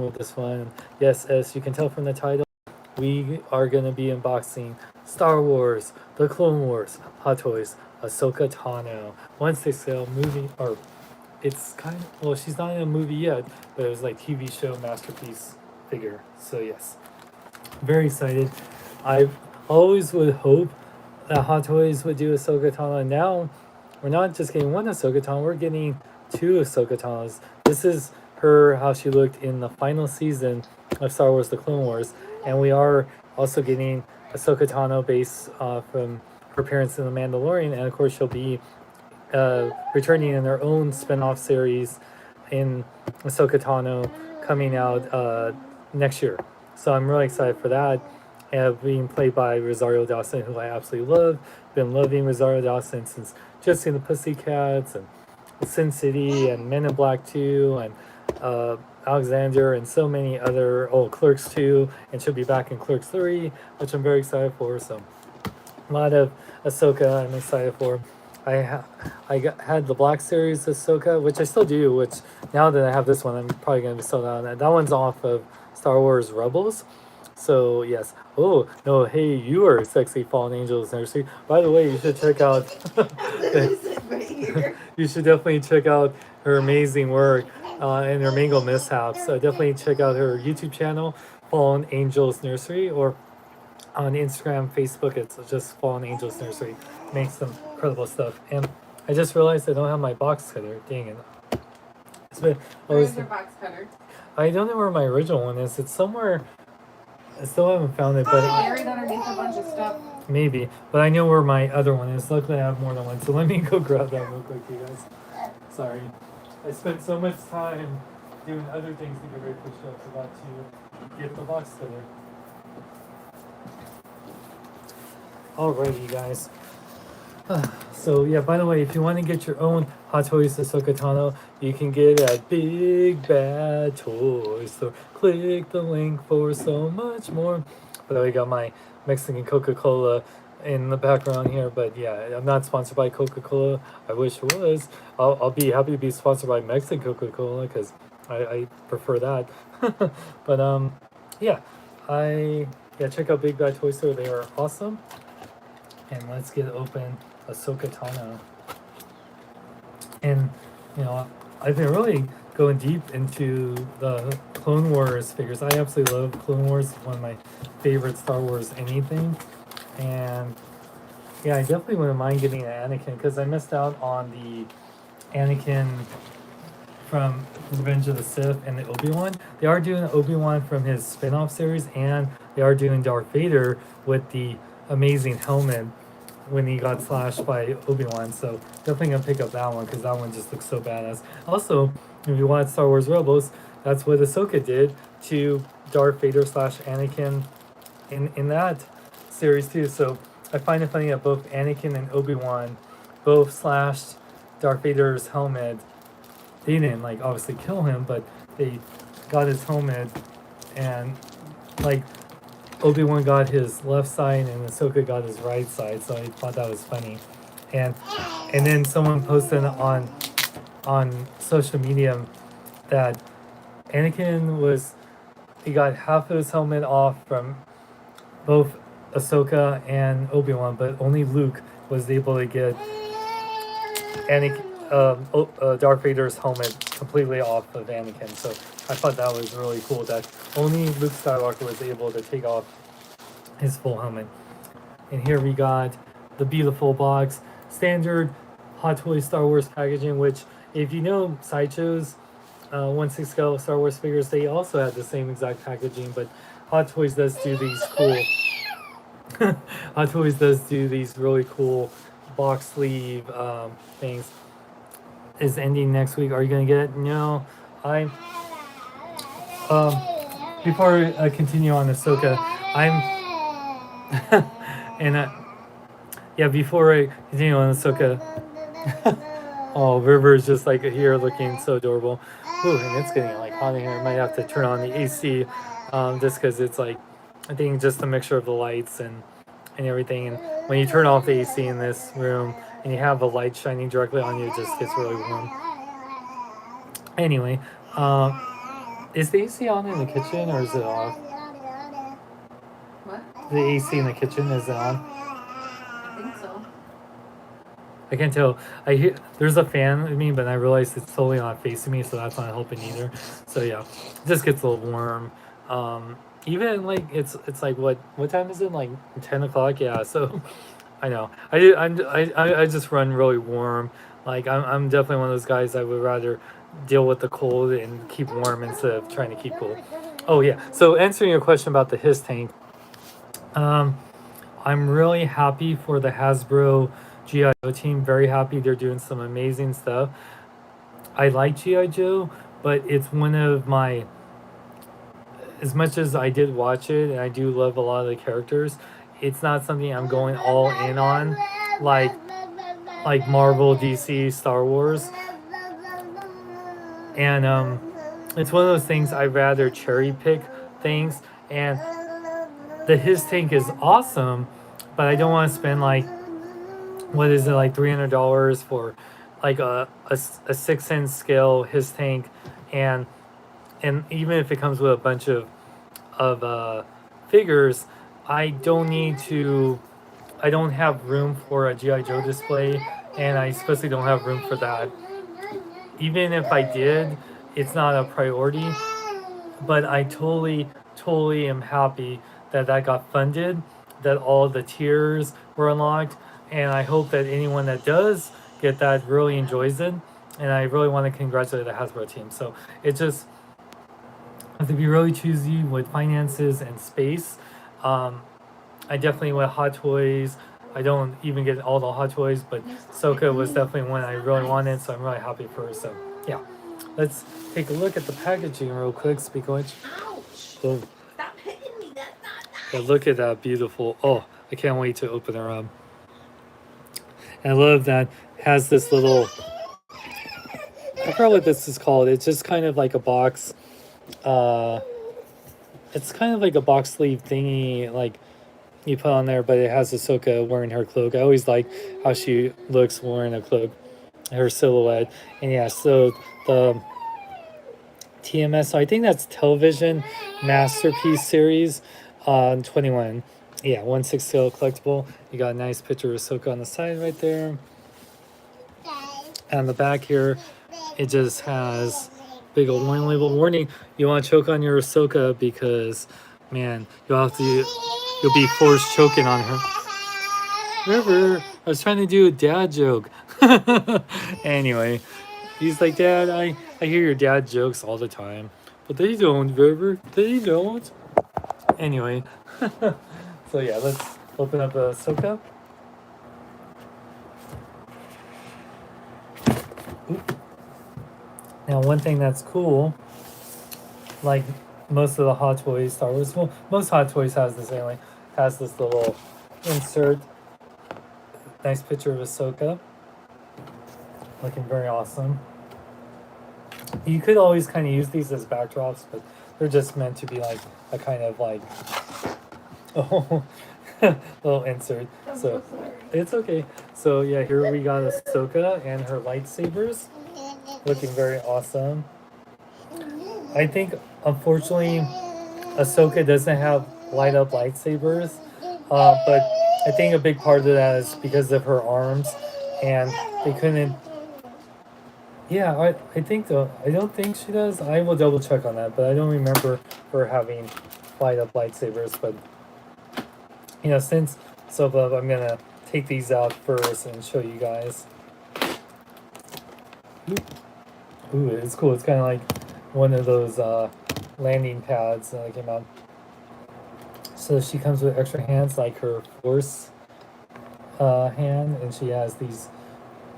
with this one. Yes, as you can tell from the title, we are going to be unboxing Star Wars, The Clone Wars, Hot Toys, Ahsoka Tano. Once they sell movie, or it's kind of, well, she's not in a movie yet, but it was like TV show masterpiece figure. So, yes, very excited. I always would hope that Hot Toys would do Ahsoka Tano. Now, we're not just getting one Ahsoka Tano, we're getting two Ahsoka Tanos. This is her, how she looked in the final season of Star Wars The Clone Wars. And we are also getting Ahsoka Tano based from her appearance in The Mandalorian. And of course, she'll be returning in her own spin off series in Ahsoka Tano coming out next year. So I'm really excited for that. And being played by Rosario Dawson, who I absolutely love. Been loving Rosario Dawson since Just in the Pussycats and Sin City and Men in Black 2 and Alexander and so many other, Clerks 2, and she'll be back in Clerks 3, which I'm very excited for. So a lot of Ahsoka I'm excited for. Had the Black Series Ahsoka, which I still do, which now that I have this one, I'm probably going to be sold out on that. That one's off of Star Wars Rebels. So, yes. Oh, no, hey, you are Sexy Fallen Angels Nursery. By the way, you should check out... you should definitely check out her amazing work and her Mango Mishaps. Definitely check out her YouTube channel, Fallen Angels Nursery, or on Instagram, Facebook, it's just Fallen Angels Nursery. Makes some incredible stuff. And I just realized I don't have my box cutter. Dang it. Where is your box cutter? I don't know where my original one is. It's somewhere. I still haven't found it, but buried underneath a bunch of stuff. Maybe, but I know where my other one is. Luckily, I have more than one. So let me go grab that real quick, you guys. Sorry, I spent so much time doing other things to get ready for the show. I forgot to get the box cutter. Alrighty, you guys. So yeah, by the way, if you want to get your own Hot Toys Ahsoka Tano, you can get it at Big Bad Toys. So click the link for so much more. By the way, I got my Mexican Coca-Cola in the background here, but yeah, I'm not sponsored by Coca-Cola. I wish it was. I'll be happy to be sponsored by Mexican Coca-Cola because I prefer that. But yeah, check out Big Bad Toy Store. They are awesome. And let's get open Ahsoka Tano. And, I've been really going deep into the Clone Wars figures. I absolutely love Clone Wars. It's one of my favorite Star Wars anything. And, yeah, I definitely wouldn't mind getting an Anakin because I missed out on the Anakin from Revenge of the Sith and the Obi-Wan. They are doing Obi-Wan from his spin-off series, and they are doing Darth Vader with the amazing helmet when he got slashed by Obi-Wan. So definitely gonna pick up that one because that one just looks so badass. Also, if you want Star Wars Rebels, that's what Ahsoka did to Darth Vader slash Anakin in that series too. So I find it funny that both Anakin and Obi-Wan both slashed Darth Vader's helmet. They didn't obviously kill him, but they got his helmet, and Obi-Wan got his left side and Ahsoka got his right side, so I thought that was funny. And then someone posted on social media that Anakin he got half of his helmet off from both Ahsoka and Obi-Wan, but only Luke was able to get Darth Vader's helmet completely off of Anakin. So I thought that was really cool that only Luke Skywalker was able to take off his full helmet. And here we got the beautiful box, standard Hot Toys Star Wars packaging, which if you know Sideshow's 1/6 scale Star Wars figures, they also had the same exact packaging, but Hot Toys does do these cool Hot Toys does do these really cool box sleeve things. Is ending next week. Are you gonna get it? No. Before I continue on Ahsoka, before I continue on Ahsoka, oh, River's just here looking so adorable. Ooh, and it's getting hot in here. I might have to turn on the AC, just because it's I think just a mixture of the lights and everything. And when you turn off the AC in this room and you have a light shining directly on you, it just gets really warm. Anyway, Is the AC on in the kitchen or is it off? What? The AC in the kitchen, is it on? I think so. I can't tell. I hear there's a fan in me, but I realize it's totally not facing me, so that's not helping either. So yeah, it just gets a little warm. Even like it's like what time is it? Like 10 o'clock. Yeah. So I know. I just run really warm. Like I'm definitely one of those guys that would rather deal with the cold and keep warm instead of trying to keep cool. Oh yeah. So answering your question about the his tank, I'm really happy for the Hasbro GI team. Very happy they're doing some amazing stuff. I like GI Joe, but it's one of my, as much as I did watch it and I do love a lot of the characters, it's not something I'm going all in on, like Marvel, DC, Star Wars, and it's one of those things I'd rather cherry pick things. And the his tank is awesome, but I don't want to spend like, what is it, like $300 for like a 6-inch scale his tank, and even if it comes with a bunch of figures, I don't need to. I don't have room for a GI Joe display, and I especially don't have room for that. Even if I did, it's not a priority. But I totally am happy that that got funded, that all the tiers were unlocked, and I hope that anyone that does get that really enjoys it. And I really want to congratulate the Hasbro team. So it just have to be really choosy with finances and space. I definitely went Hot Toys. I don't even get all the Hot Toys, but Soka was definitely one I really wanted, so I'm really happy for her. So yeah, let's take a look at the packaging real quick. Speaking of which, Ouch! oh, Stop hitting me. That's not yeah, nice. look at that beautiful. Oh, I can't wait to open her up. And I love that has this little. I forgot what this is called. It's just kind of like a box. Uh, it's kind of like a box sleeve thingy, like you put on there, but it has Ahsoka wearing her cloak. I always like how she looks wearing a cloak, her silhouette. And yeah, so the TMS, so I think that's Television Masterpiece Series 21. Yeah, 1/6 scale collectible. You got a nice picture of Ahsoka on the side right there. And on the back here, it just has big old warning label. Warning, you want to choke on your Ahsoka because, man, you'll be forced choking on her. River, I was trying to do a dad joke. Anyway, he's like, Dad, I hear your dad jokes all the time. But they don't, River. They don't. Anyway, so yeah, let's open up Ahsoka. Oop. Now, one thing that's cool, like most of the Hot Toys Star Wars, well, most Hot Toys has this anyway, has this little insert. Nice picture of Ahsoka. Looking very awesome. You could always kind of use these as backdrops, but they're just meant to be like a kind of like, oh, little insert. So it's okay. So yeah, here we got Ahsoka and her lightsabers. Looking very awesome. I think, unfortunately, Ahsoka doesn't have light up lightsabers, but I think a big part of that is because of her arms, and they couldn't. Yeah, I think though. I don't think she does. I will double check on that, but I don't remember her having light up lightsabers. But since I'm gonna take these out first and show you guys. Ooh, it's cool. It's kind of like one of those landing pads that came out. So she comes with extra hands, like her force hand, and she has these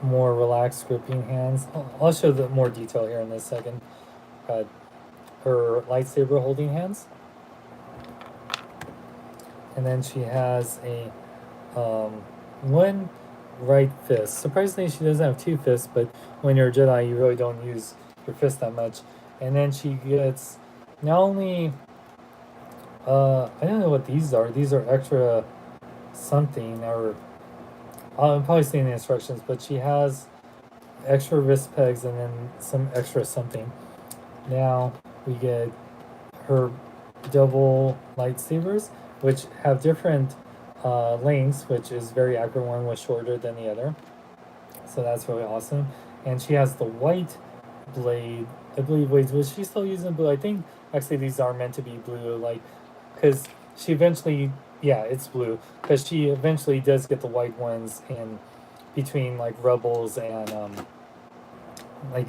more relaxed gripping hands. I'll show the more detail here in a second. Her lightsaber holding hands, and then she has a one right fist. Surprisingly, she doesn't have two fists, but when you're a Jedi, you really don't use your fist that much. And then she gets not only I don't know what these are. These are extra something, or I'll probably see in the instructions, but she has extra wrist pegs and then some extra something. Now, we get her double lightsabers, which have different lengths, which is very accurate. One was shorter than the other, so that's really awesome. And she has the white blade. I believe. Wait, was she still using blue? I think actually these are meant to be blue, like because she eventually, yeah, it's blue because she eventually does get the white ones in between like Rebels and like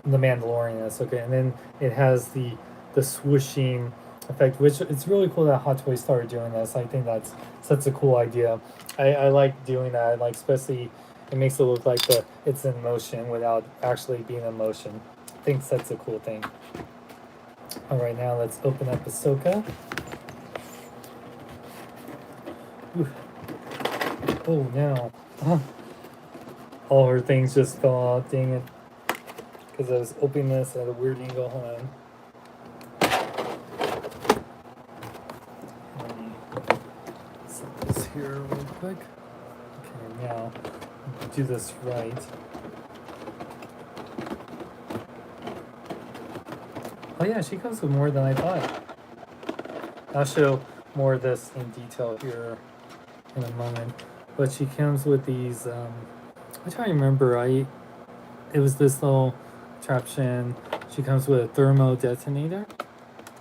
the Mandalorian. That's okay. And then it has the swooshing effect, which it's really cool that Hot Toys started doing this. I think that's such a cool idea. I like doing that. Like especially it makes it look like it's in motion without actually being in motion. I think that's a cool thing. All right, now let's open up Ahsoka. Ooh. Oh no. All her things just fell out, dang it. Because I was opening this at a weird angle. Hold on. Let me set this here real quick. Okay, now do this right. Oh yeah, she comes with more than I thought. I'll show more of this in detail here in a moment. But she comes with these, I'm trying to remember, it was this little contraption. She comes with a thermo detonator.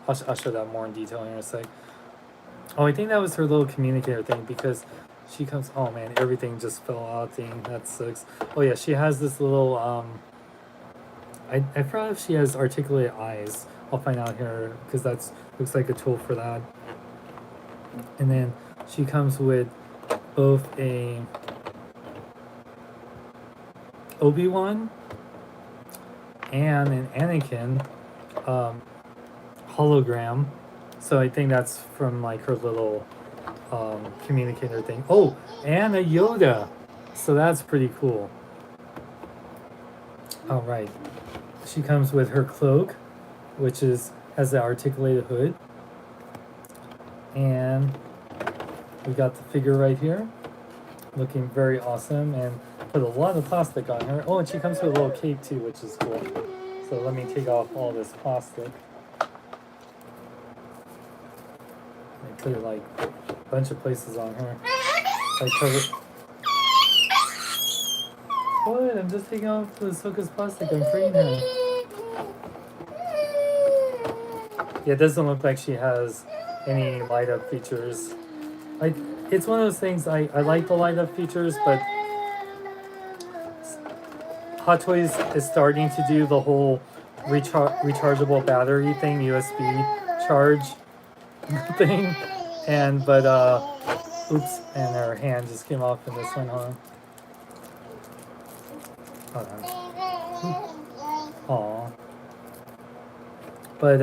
I'll show that more in detail in a sec. Oh, I think that was her little communicator thing because she comes, oh man, everything just fell out, dang, that sucks. Oh yeah, she has this little, I forgot if she has articulated eyes. I'll find out here because that's looks like a tool for that. And then she comes with both a Obi-Wan and an Anakin hologram. So I think that's from like her little communicator thing. Oh, and a Yoda. So that's pretty cool. All right. She comes with her cloak, which has the articulated hood. And we got the figure right here, looking very awesome, and put a lot of plastic on her. Oh, and she comes with a little cape too, which is cool. So let me take off all this plastic. I put it like a bunch of places on her. Like cover. What? I'm just taking off the Ahsoka's plastic. I'm freeing her. Yeah, it doesn't look like she has any light up features. Like it's one of those things I like the light up features, but Hot Toys is starting to do the whole rechargeable battery thing, USB charge thing, but oops, and her hand just came off in this one, huh? Hold on. Aw. But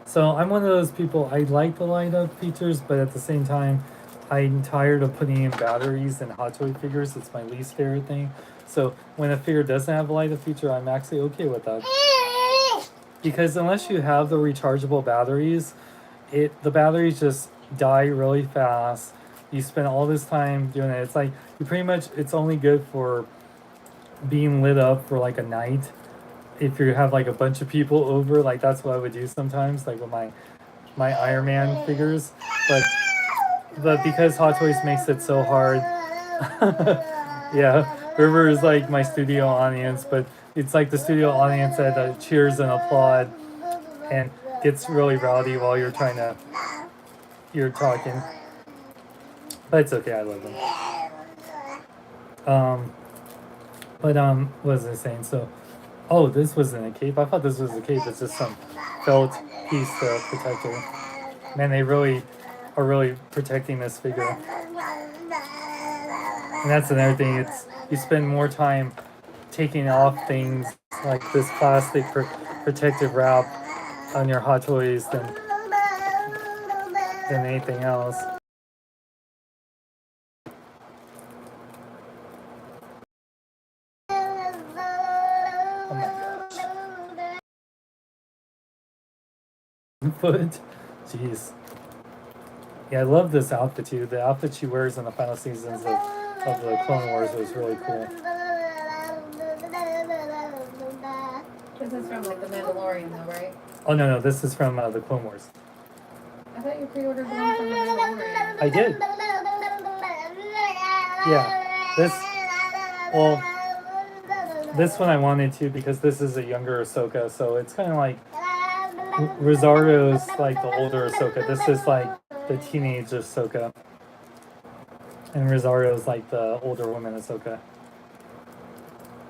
so I'm one of those people. I like the light up features, but at the same time, I'm tired of putting in batteries in Hot Toy figures. It's my least favorite thing. So when a figure doesn't have a light up feature, I'm actually okay with that. Because unless you have the rechargeable batteries, the batteries just die really fast. You spend all this time doing it. It's like it's only good for being lit up for like a night. If you have like a bunch of people over, like that's what I would do sometimes, like with my Iron Man figures. But because Hot Toys makes it so hard, yeah, River is like my studio audience, but it's like the studio audience that cheers and applaud and gets really rowdy while you're talking. But it's okay, I love them. What was I saying? So, oh, this wasn't a cape. I thought this was a cape. It's just some felt piece to protect her. Man, they really are really protecting this figure. And that's another thing. You spend more time taking off things like this plastic protective wrap on your Hot Toys than anything else. Oh my gosh. Foot. Jeez. Yeah, I love this outfit too. The outfit she wears in the final seasons of the Clone Wars was really cool. This is from like the Mandalorian though, right? Oh no, this is from the Clone Wars. I thought you pre-ordered the one from the Mandalorian. I did. Yeah. This one I wanted to because this is a younger Ahsoka, so it's kind of like Rosario's like the older Ahsoka. This is like the teenage Ahsoka, and Rosario's like the older woman Ahsoka.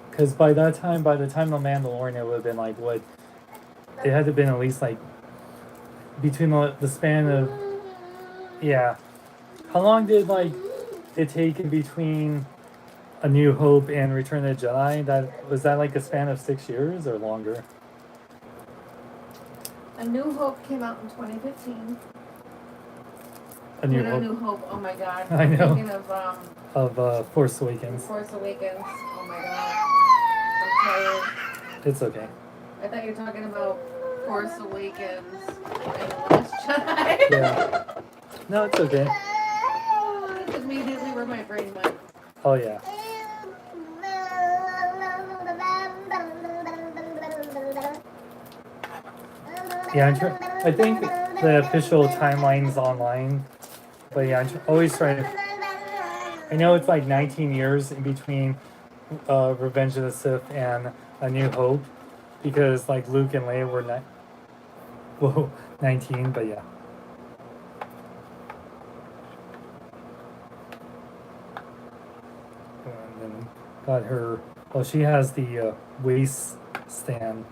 Because by the time the Mandalorian, it would have been like what? It had to have been at least like between the span of, yeah. How long did like it take in between A New Hope and Return of the Jedi? Was that like a span of 6 years or longer? A New Hope came out in 2015. A New No, Hope. New Hope. Oh my God. I know. I'm thinking Of Force Awakens. Force Awakens. Oh my God. I'm tired. It's okay. I thought you were talking about Force Awakens and The Last Jedi. Yeah. No, it's okay. That's immediately where my brain went. Oh yeah. Yeah, I think the official timeline's online, but yeah, I'm always trying to. I know it's like 19 years in between Revenge of the Sith and A New Hope, because like Luke and Leia were 19, but yeah. And then got her. Well, she has the waist stand,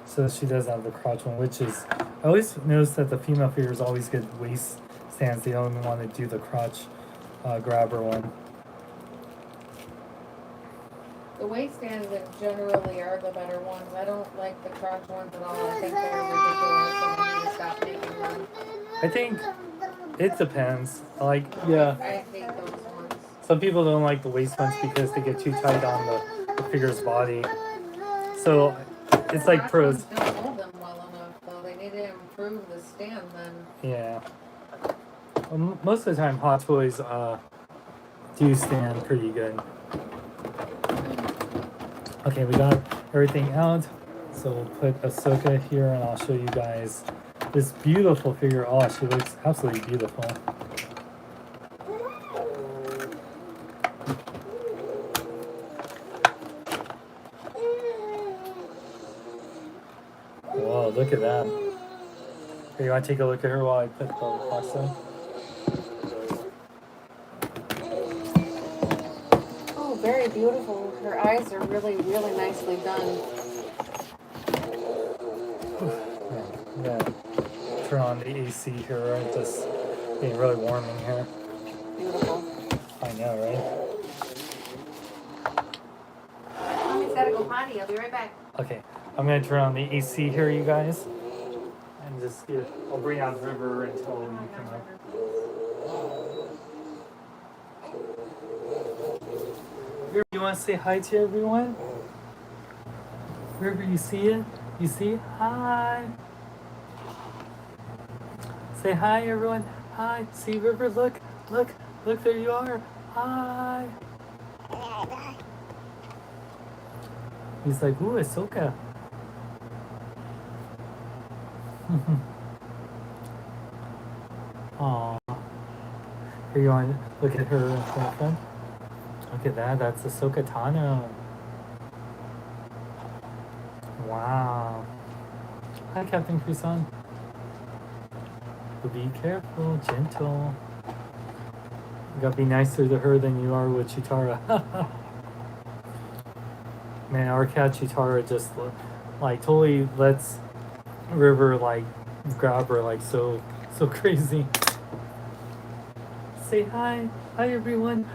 so she doesn't have the crotch one, which is. I always notice that the female figures always get waist stands. They don't want to do the crotch grabber one. The waist stands generally are the better ones. I don't like the crotch ones at all. I think they're ridiculous and we need to stop making them. I think it depends. Like, yeah. I hate those ones. Some people don't like the waist ones because they get too tight on the figure's body. So it's like Crotch pros. ones don't hold them well enough, though. They need to improve the stand then. Yeah. Well, most of the time, Hot Toys do stand pretty good. Okay, we got everything out. So we'll put Ahsoka here, and I'll show you guys this beautiful figure. Oh, she looks absolutely beautiful. Whoa, look at that. Here, you want to take a look at her while I put the box on? Oh, very beautiful. Her eyes are really, really nicely done. Yeah. Turn on the AC here, right? Just getting really warm in here. Beautiful. I know, right? Mommy's gotta go potty. I'll be right back. Okay, I'm gonna turn on the AC here, you guys, and just get. I'll bring out River until you come up. River, you want to say hi to everyone? River, you see it? You see? Hi. Say hi, everyone. Hi. See, River, look, look, look, there you are. Hi. He's like, ooh, Ahsoka. Aww. Here, you want to look at her in front? Look at that. That's Ahsoka Tano. Wow. Hi, Captain Croissant. Be careful, gentle. You gotta be nicer to her than you are with Chitara. Man, our cat Chitara just like totally lets River like grab her like so crazy. Say hi. Hi everyone.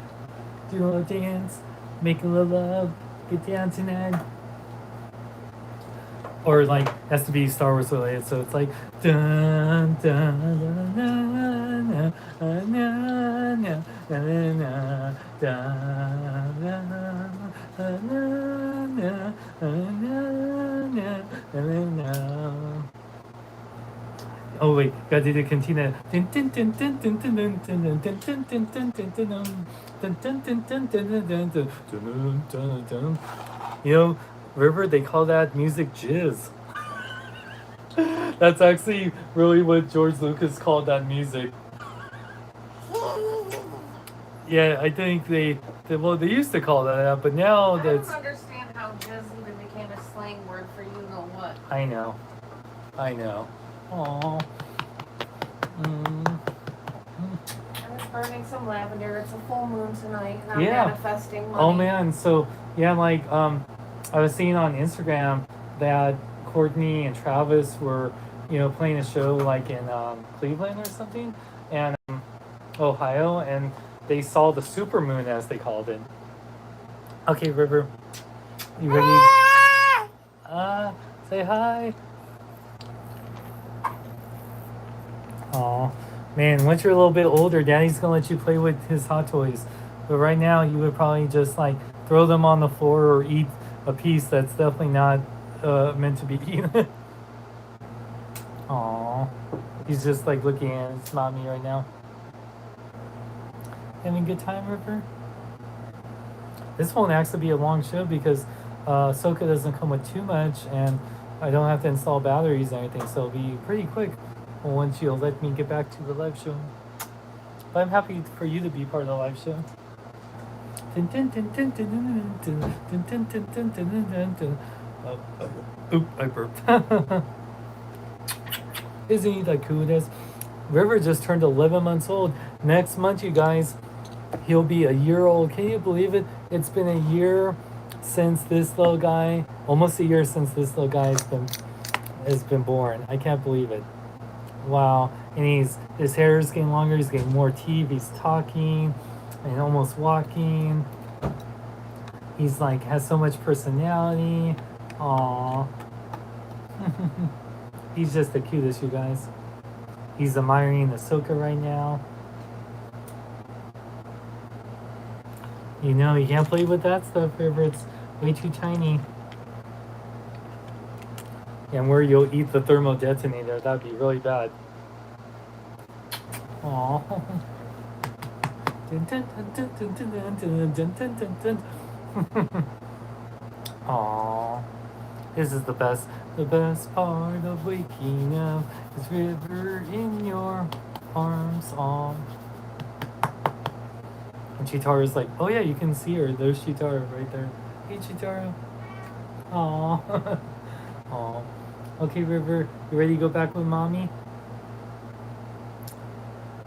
Do you want to dance? Make a little love. Get down tonight. Or like has to be Star Wars related, so it's like dun dun dun dun dun dun dun dun dun. Oh wait, gotta do the cantina. You know, River, they call that music jizz. That's actually really what George Lucas called that music. Yeah, I think well, they used to call that, but now I don't that's. understand how jizz even became a slang word for you know what. I know. Aww. Mm. I was burning some lavender. It's a full moon tonight, and I'm Yeah. manifesting money. Oh man, so yeah, like I was seeing on Instagram that Courtney and Travis were, playing a show like in Cleveland or something, and Ohio, and they saw the super moon as they called it. Okay, River, you ready? Say hi. Aw, man, once you're a little bit older, Daddy's gonna let you play with his Hot Toys. But right now, you would probably just like throw them on the floor or eat a piece that's definitely not meant to be eaten. Aw, he's just like looking at his mommy right now. Having a good time, River? This won't actually be a long show because Ahsoka doesn't come with too much, and I don't have to install batteries or anything, so it'll be pretty quick once you'll let me get back to the live show. But I'm happy for you to be part of the live show. Oop, I burped. Isn't he the coolest? River just turned 11 months old. Next month, you guys, he'll be a year old. Can you believe it? It's been a year since this little guy, almost a year since this little guy has been born. I can't believe it. Wow. And his hair is getting longer, he's getting more teeth, he's talking and almost walking. He's like has so much personality. Aww. He's just the cutest, you guys. He's admiring Ahsoka right now. You can't play with that stuff, River. It's way too tiny. And where you'll eat the thermal detonator, that'd be really bad. Aww. Aww. This is the best. The best part of waking up is River in your arms. Aww. And Chitara's like, oh yeah, you can see her. There's Chitara right there. Hey, Chitara. Aww. Aww. Okay, River, you ready to go back with Mommy?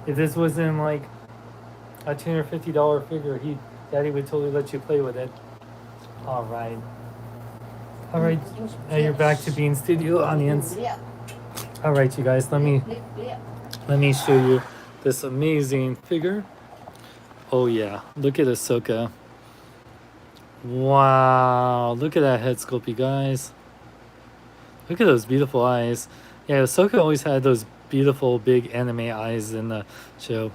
If this wasn't like a $250 figure, Daddy would totally let you play with it. All right. Now you're back to being studio audience. All right, you guys, let me show you this amazing figure. Oh yeah, look at Ahsoka. Wow, look at that head sculpt, you guys. Look at those beautiful eyes. Yeah, Ahsoka always had those beautiful big anime eyes in the show.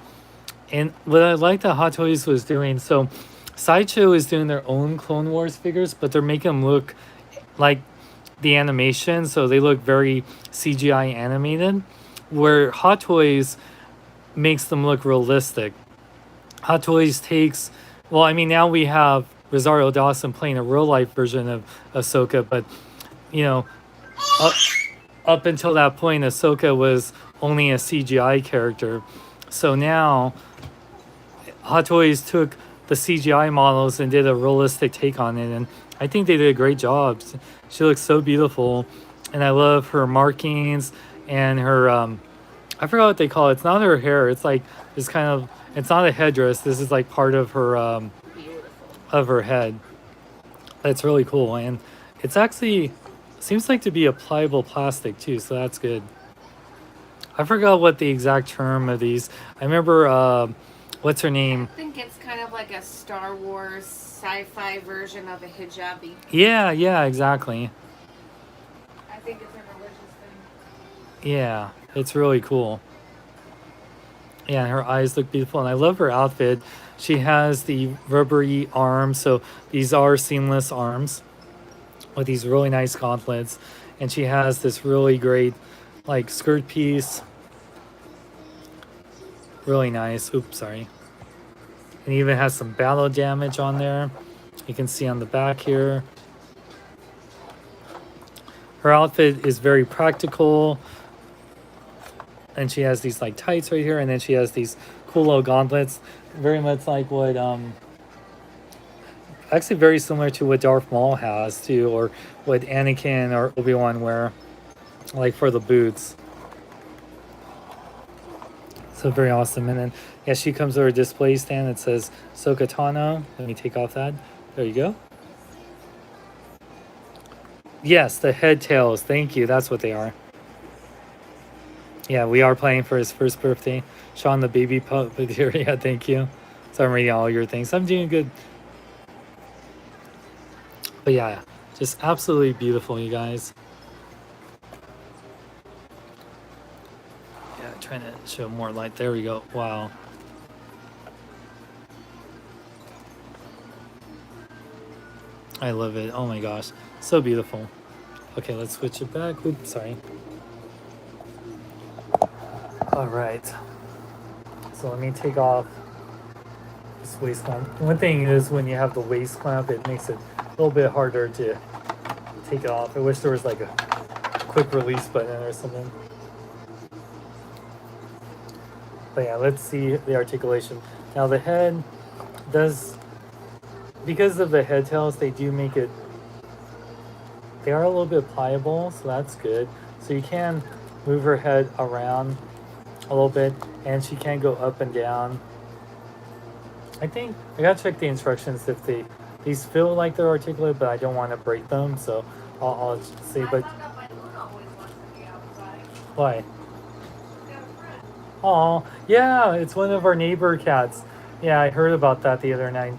And what I like that Hot Toys was doing, so Sideshow is doing their own Clone Wars figures, but they're making them look like the animation, so they look very CGI animated, where Hot Toys makes them look realistic. Hot Toys takes, well, I mean, now we have Rosario Dawson playing a real life version of Ahsoka, but up until that point, Ahsoka was only a CGI character. So now Hot Toys took the CGI models and did a realistic take on it, and I think they did a great job. She looks so beautiful, and I love her markings and her I forgot what they call it. It's not her hair. It's like this kind of. It's not a headdress. This is like part of her head. That's really cool, and it's actually seems like to be a pliable plastic too, so that's good. I forgot what the exact term of these. I remember what's her name? I think it's kind of like a Star Wars sci-fi version of a hijabi. Yeah, exactly. I think it's a religious thing. Yeah, it's really cool. Yeah, her eyes look beautiful, and I love her outfit. She has the rubbery arms, so these are seamless arms with these really nice gauntlets, and she has this really great like skirt piece. Really nice. Oops, sorry. And even has some battle damage on there. You can see on the back here. Her outfit is very practical, and she has these like tights right here, and then she has these cool little gauntlets, very much like what actually very similar to what Darth Maul has too, or what Anakin or Obi-Wan wear, like for the boots. So very awesome. And then yeah, she comes to her display stand that says Ahsoka Tano. Let me take off that. There you go. Yes, the head tails. Thank you. That's what they are. Yeah, we are playing for his first birthday. Sean, the baby puppeteer. Yeah, thank you. So I'm reading all your things. I'm doing good. But yeah, just absolutely beautiful, you guys. Yeah, trying to show more light. There we go. Wow. I love it. Oh my gosh. So beautiful. Okay, let's switch it back. Oops, sorry. All right. So let me take off this waist clamp. One thing is when you have the waist clamp, it makes it a little bit harder to take it off. I wish there was like a quick release button or something. But yeah, let's see the articulation. Now the head does, because of the head tails, they do make it, they are a little bit pliable, so that's good. So you can move her head around a little bit, and she can go up and down. I think I gotta check the instructions if these feel like they're articulate, but I don't want to break them, so I'll see. But why? Oh yeah, it's one of our neighbor cats. Yeah, I heard about that the other night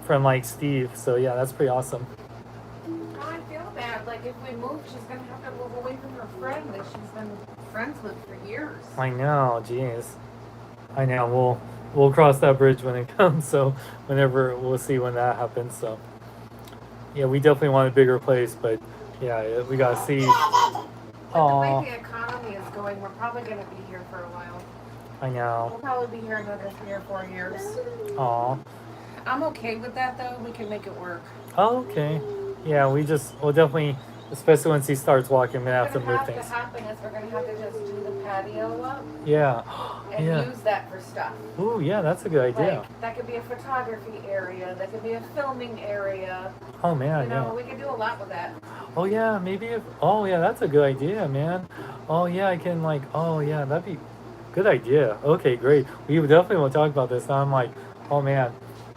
from like Steve. So yeah, that's pretty awesome. I feel bad. Like if we move, she's gonna have to move away from her friend that she's been friends with for years. I know, jeez. I know. We'll cross that bridge when it comes. So whenever we'll see when that happens. So yeah, we definitely want a bigger place, but yeah, we gotta see. With the way the economy is going, we're probably gonna be here for a while. I know. We'll probably be here another 3 or 4 years. Aw. I'm okay with that though. We can make it work. Oh, okay. Yeah, we'll definitely, especially once he starts walking, we're gonna have to move things. What's gonna have to happen is we're gonna have to just do the patio up Yeah. and Yeah. use that for stuff. Ooh, yeah, that's a good idea. Like, that could be a photography area. That could be a filming area. Oh man, You know, yeah. we could do a lot with that. Oh yeah, maybe if. Oh yeah, that's a good idea, man. Oh yeah, I can like. Oh yeah, that'd be good idea. Okay, great. We definitely will talk about this. Now I'm like, oh man,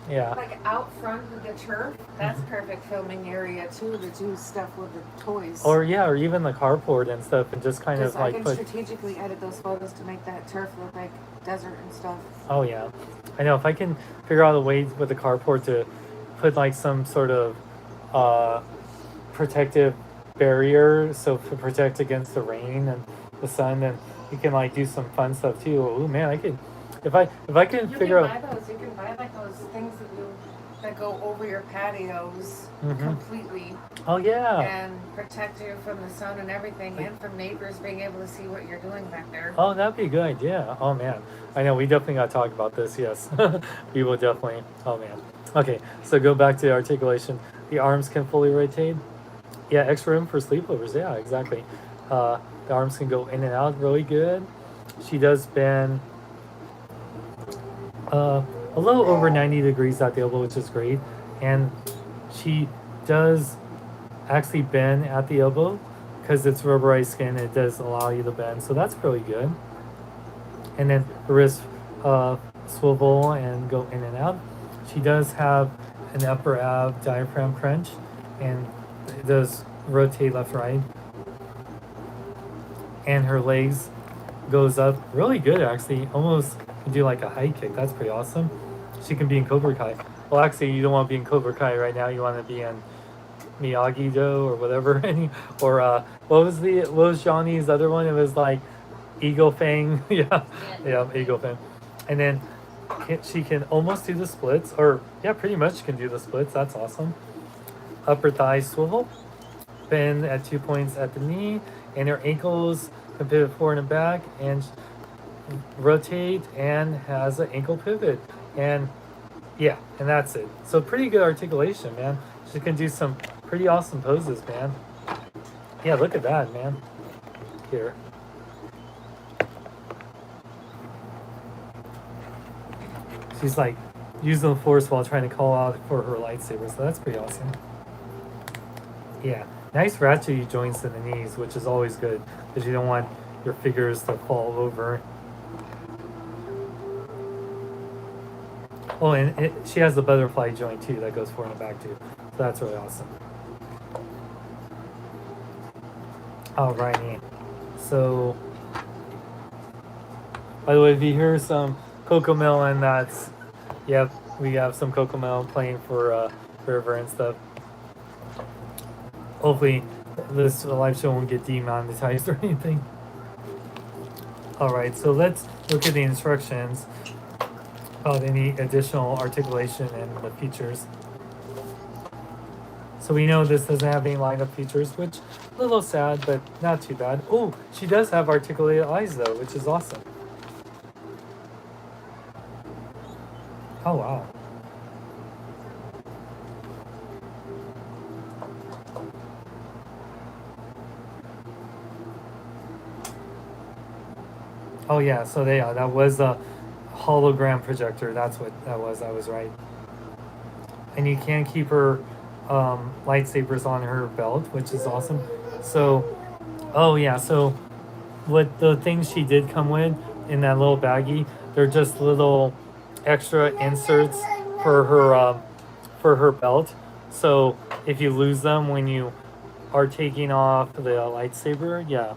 yeah. Like out front with the turf, that's perfect filming area too to do stuff with the toys. Or yeah, or even the carport and stuff, and just kind of I like can put. strategically edit those photos to make that turf look like desert and stuff. Oh yeah, I know. If I can figure out a way with the carport to put like some sort of protective barrier, so to protect against the rain and the sun, and you can like do some fun stuff too. Oh man, I could, if I can figure out. You can buy like those things that go over your patios completely. Oh yeah. And protect you from the sun and everything, and from neighbors being able to see what you're doing back there. Oh, that'd be a good idea. Oh man, I know we definitely got to talk about this. Yes, we will definitely. Oh man. Okay, so go back to the articulation. The arms can fully rotate. Yeah, extra room for sleepovers. Yeah, exactly. The arms can go in and out really good. She does bend a little over 90 degrees at the elbow, which is great. And she does actually bend at the elbow because it's rubberized skin. It does allow you to bend, so that's really good. And then the wrist swivel and go in and out. She does have an upper ab diaphragm crunch, and it does rotate left right. And her legs goes up really good, actually. Almost can do like a high kick. That's pretty awesome. She can be in Cobra Kai. Well, actually, you don't want to be in Cobra Kai right now. You want to be in Miyagi-Do or whatever. Or what was Johnny's other one? It was like Eagle Fang. yeah, Eagle Fang. And then she can almost do the splits, or yeah, pretty much can do the splits. That's awesome. Upper thigh swivel, bend at 2 points at the knee, and her ankles can pivot forward and back, and rotate, and has an ankle pivot, and yeah, and that's it. So pretty good articulation, man. She can do some pretty awesome poses, man. Yeah, look at that, man. Here. She's like using the force while trying to call out for her lightsaber, so that's pretty awesome. Yeah, nice ratchet joints in the knees, which is always good because you don't want your figures to fall over. Oh, and she has the butterfly joint too that goes forward and back too. So that's really awesome. Alrighty. So, by the way, if you hear some Coco Melon, that's, yep, we have some Coco Melon playing for River and stuff. Hopefully, this live show won't get demonetized or anything. Alright, so let's look at the instructions about any additional articulation and the features. So we know this doesn't have any lineup features, which a little sad, but not too bad. Oh, she does have articulated eyes though, which is awesome. Oh wow. Oh yeah, so that was a hologram projector. That's what that was. I was right. And you can keep her lightsabers on her belt, which is awesome. So, oh yeah, so what the things she did come with in that little baggie, they're just little extra inserts for her belt. So if you lose them when you are taking off the lightsaber, yeah.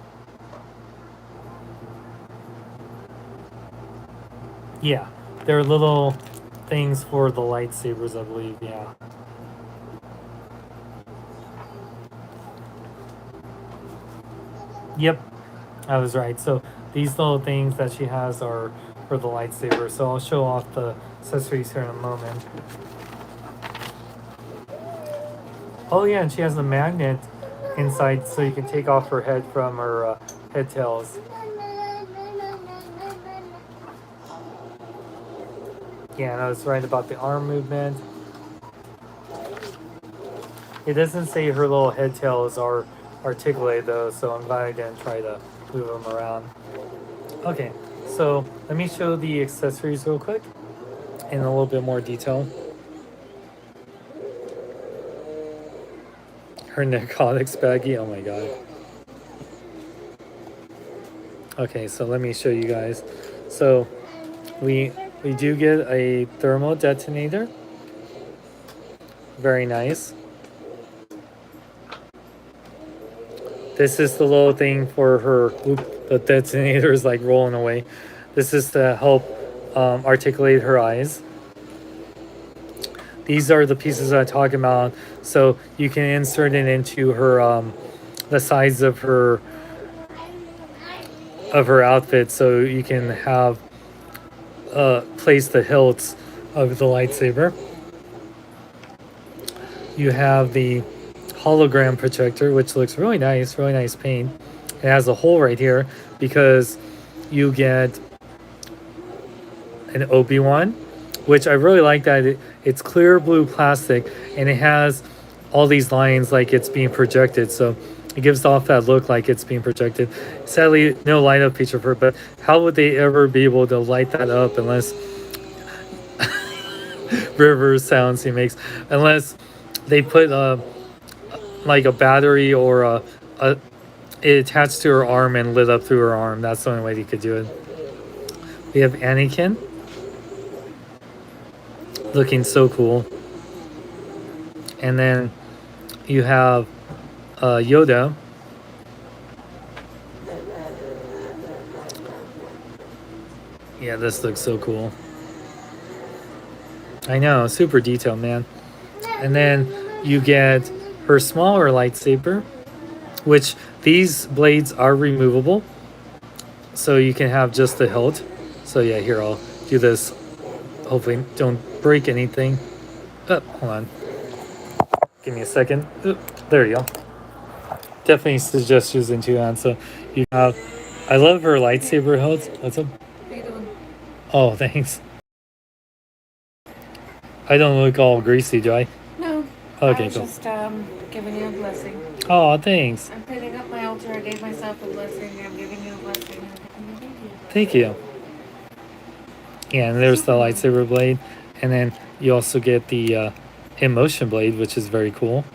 Yeah, they're little things for the lightsabers, I believe, yeah. Yep, I was right. So these little things that she has are for the lightsaber. So I'll show off the accessories here in a moment. Oh yeah, and she has a magnet inside so you can take off her head from her head tails. Yeah, and I was right about the arm movement. It doesn't say her little head tails are articulated though, so I'm glad I didn't try to move them around. Okay, so let me show the accessories real quick in a little bit more detail. Her narcotics baggie, oh my god. Okay, so let me show you guys. So we do get a thermal detonator. Very nice. This is the little thing for her. Oop, the detonator is like rolling away. This is to help articulate her eyes. These are the pieces I'm talking about. So you can insert it into her, the sides of her outfit, so you can have place the hilts of the lightsaber. You have the hologram projector, which looks really nice paint. It has a hole right here because you get an Obi-Wan, which I really like that it's clear blue plastic and it has all these lines like it's being projected, so it gives off that look like it's being projected. Sadly, no light up feature for it, but how would they ever be able to light that up unless River sounds he makes, unless they put like a battery or it attached to her arm and lit up through her arm. That's the only way you could do it. We have Anakin looking so cool, and then you have Yoda. Yeah, this looks so cool. I know, super detailed, man. And then you get her smaller lightsaber, which these blades are removable, so you can have just the hilt. So yeah, here, I'll do this. Hopefully don't break anything. Oh, hold on. Give me a second. Oh, there you go. Definitely suggest using two hands. So you have, I love her lightsaber hilt. What's up? What are you doing? Oh, thanks. I don't look all greasy, do I? No. Okay, I was cool. just giving you a blessing. Oh, thanks. I'm putting up my altar. I gave myself a blessing. I'm giving you a blessing. I'm giving you a blessing. Thank you. Yeah, and there's the lightsaber blade, and then you also get the emotion blade, which is very cool.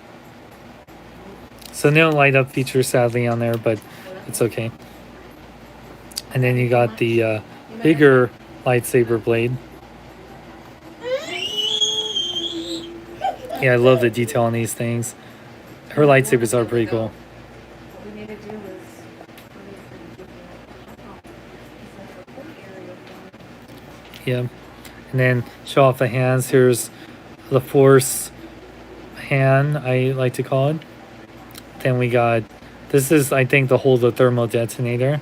So no light up feature sadly on there, but it's okay. And then you got the bigger lightsaber blade. Yeah, I love the detail on these things. Her lightsabers are pretty cool. What we need to do is. Yeah. And then show off the hands. Here's the Force hand, I like to call it. Then we got, this is, I think, the hold the thermal detonator.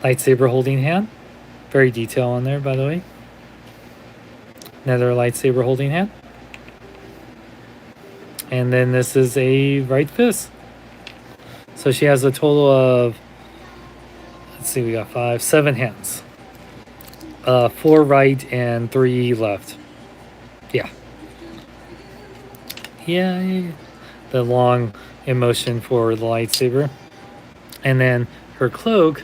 Lightsaber holding hand. Very detail on there, by the way. Another lightsaber holding hand. And then this is a right fist. So she has a total of, let's see, we got 7 hands. 4 right and 3 left. Yeah. Yeah. The long emotion for the lightsaber. And then her cloak,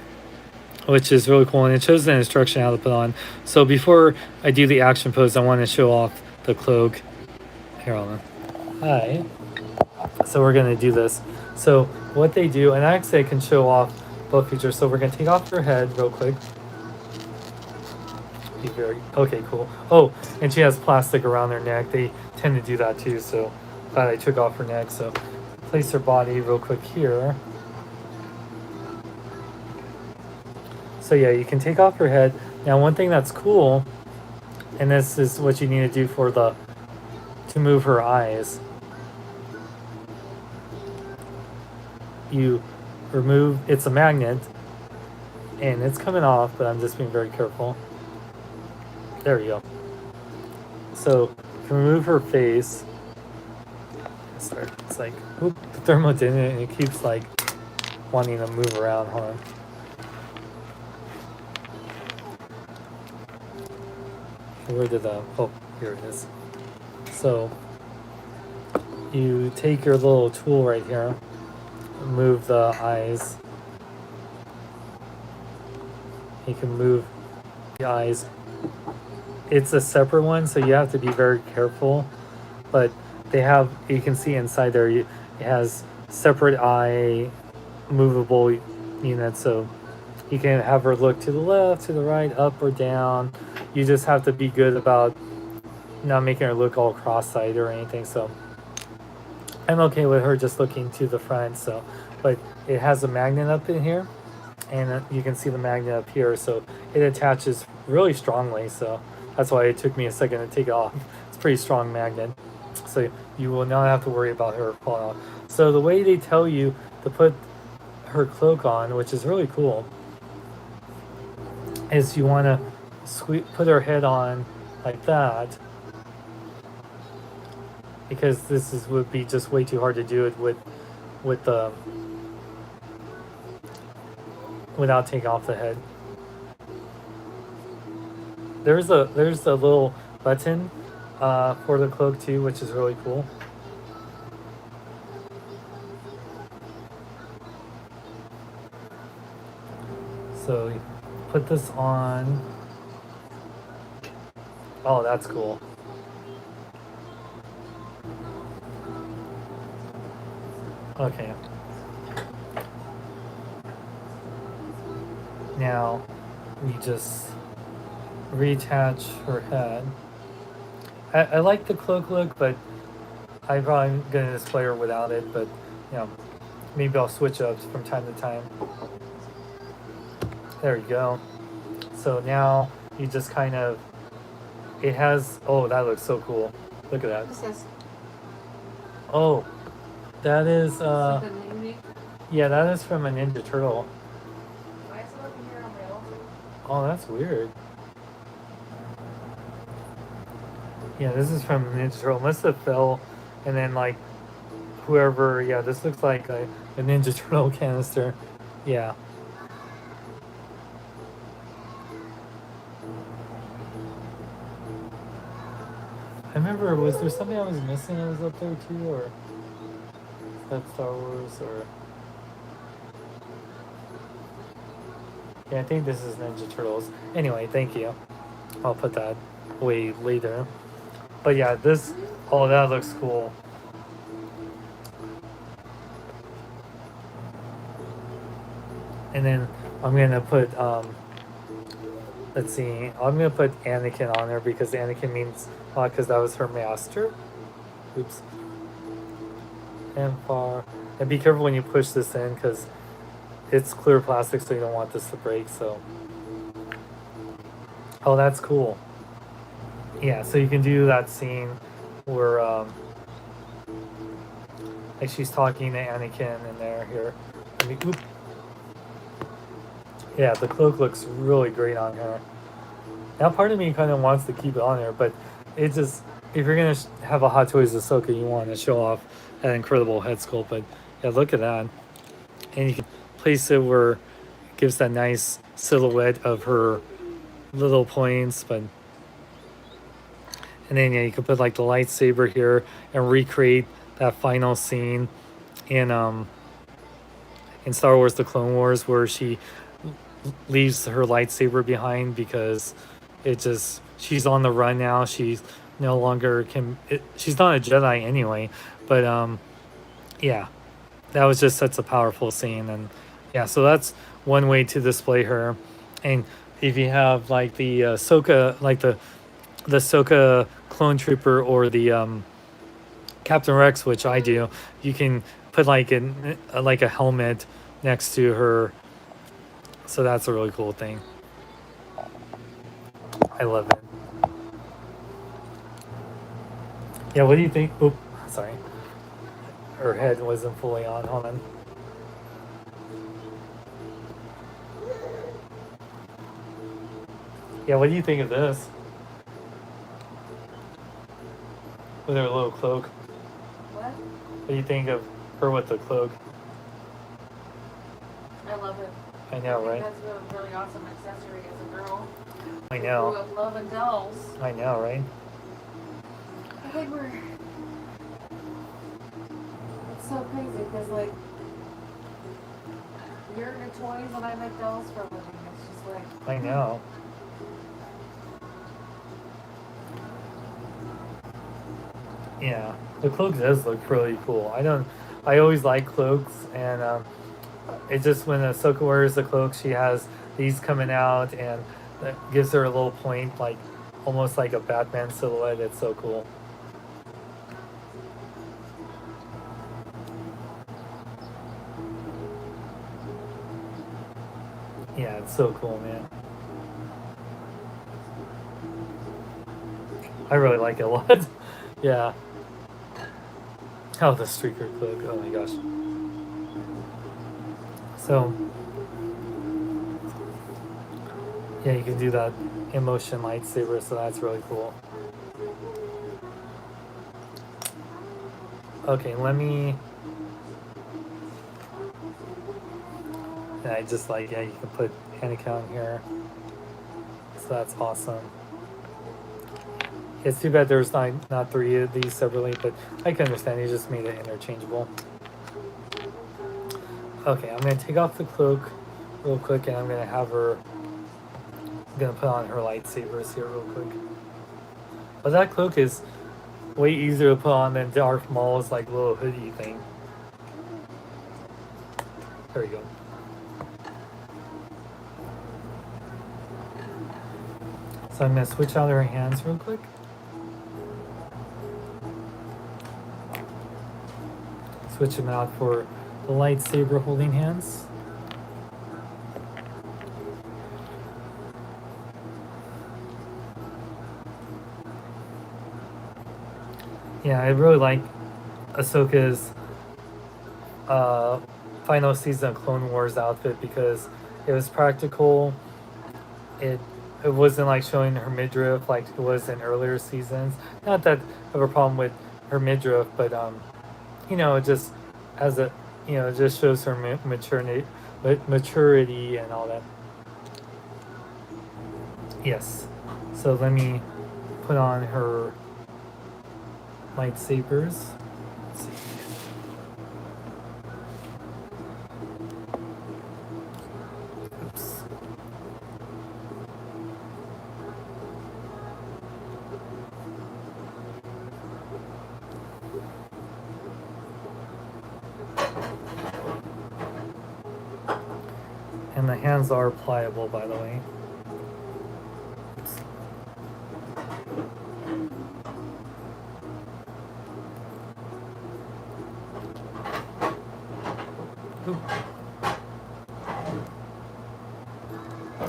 which is really cool, and it shows the instruction how to put on. So before I do the action pose, I want to show off the cloak. Here, hold on. Hi. So we're gonna do this. So what they do, and actually I can show off both features. So we're gonna take off her head real quick. Be very okay, cool. Oh, and she has plastic around her neck. They tend to do that too. So glad I took off her neck. So place her body real quick here. So yeah, you can take off her head. Now one thing that's cool, and this is what you need to do for to move her eyes. You remove, it's a magnet, and it's coming off, but I'm just being very careful. There we go. So you can remove her face. Sorry, it's like, oop, the thermo didn't, and it keeps like wanting to move around. Hold on. Where did that? Oh, here it is. So you take your little tool right here, move the eyes. You can move the eyes. It's a separate one, so you have to be very careful. But they have, you can see inside there, it has separate eye movable units. So you can have her look to the left, to the right, up or down. You just have to be good about not making her look all cross-eyed or anything. So I'm okay with her just looking to the front. So, but it has a magnet up in here, and you can see the magnet up here. So it attaches really strongly. So that's why it took me a second to take it off. It's a pretty strong magnet. So you will not have to worry about her falling off. So the way they tell you to put her cloak on, which is really cool, is you want to put her head on like that, because would be just way too hard to do it with the without taking off the head. There's a little button for the cloak too, which is really cool. So you put this on. Oh, that's cool. Okay. Now we just reattach her head. I like the cloak look, but I'm probably gonna display her without it, but you know, maybe I'll switch up from time to time. There you go. So now you just kind of, it has, oh, that looks so cool. Look at that. This is Oh, that is, something unique. yeah, that is from a Ninja Turtle. Why is it over here on my altar? Oh, that's weird. Yeah, this is from Ninja Turtle. Must have fell, and then like whoever. Yeah, this looks like a Ninja Turtle canister. Yeah. I remember, was there something I was missing that was up there too, or? That's Star Wars or yeah, I think this is Ninja Turtles. Anyway, thank you. I'll put that away later. But yeah, this oh that looks cool. And then I'm gonna put let's see, I'm gonna put Anakin on there because Anakin means a lot because that was her master. Oops. And far. And be careful when you push this in because it's clear plastic, so you don't want this to break. So, oh, that's cool. Yeah, so you can do that scene where like she's talking to Anakin in there here. I mean, oop. Yeah, the cloak looks really great on her. Now, part of me kind of wants to keep it on there, but it just if you're gonna have a Hot Toys Ahsoka, you want to show off that incredible head sculpt. But yeah, look at that, and you can place it where it gives that nice silhouette of her little points. But and then yeah, you can put like the lightsaber here and recreate that final scene in Star Wars: The Clone Wars where she leaves her lightsaber behind because it just she's on the run now. She's no longer she's not a Jedi anyway, but yeah, that was just such a powerful scene. And yeah, so that's one way to display her. And if you have like the Ahsoka, like the Ahsoka clone trooper or the Captain Rex, which I do, you can put like a helmet next to her. So that's a really cool thing. I love it. Yeah, what do you think? Oop, sorry. Her head wasn't fully on. Hold on. Yeah, what do you think of this? With her little cloak. What? What do you think of her with the cloak? I love it. I know, right? That's a really awesome accessory as a girl. I Grew know. up loving dolls. I know, right? I think it's so crazy because like you're into toys and I make dolls for a living. It's just like I know. Yeah, the cloak does look really cool. I always like cloaks, and it just when Ahsoka wears the cloak, she has these coming out, and that gives her a little point, like almost like a Batman silhouette. It's so cool. Yeah, it's so cool, man. I really like it a lot. Yeah. Oh, the streaker cloak. Oh my gosh. So, yeah, you can do that in motion lightsaber, so that's really cool. Okay, let me. And I just like, yeah, you can put Anakin on here. So that's awesome. It's too bad there's not three of these separately, but I can understand. You just made it interchangeable. Okay, I'm going to take off the cloak real quick, and I'm going to have her. I'm going to put on her lightsabers here real quick. But that cloak is way easier to put on than Darth Maul's like little hoodie thing. There we go. So I'm going to switch out her hands real quick. Switch them out for the lightsaber holding hands. Yeah, I really like Ahsoka's final season of Clone Wars outfit because it was practical. It wasn't like showing her midriff like it was in earlier seasons. Not that I have a problem with her midriff, but it just as a it just shows her maturity and all that. Yes. So let me put on her lightsabers. Let's see. The hands are pliable, by the way. Oops. Oop.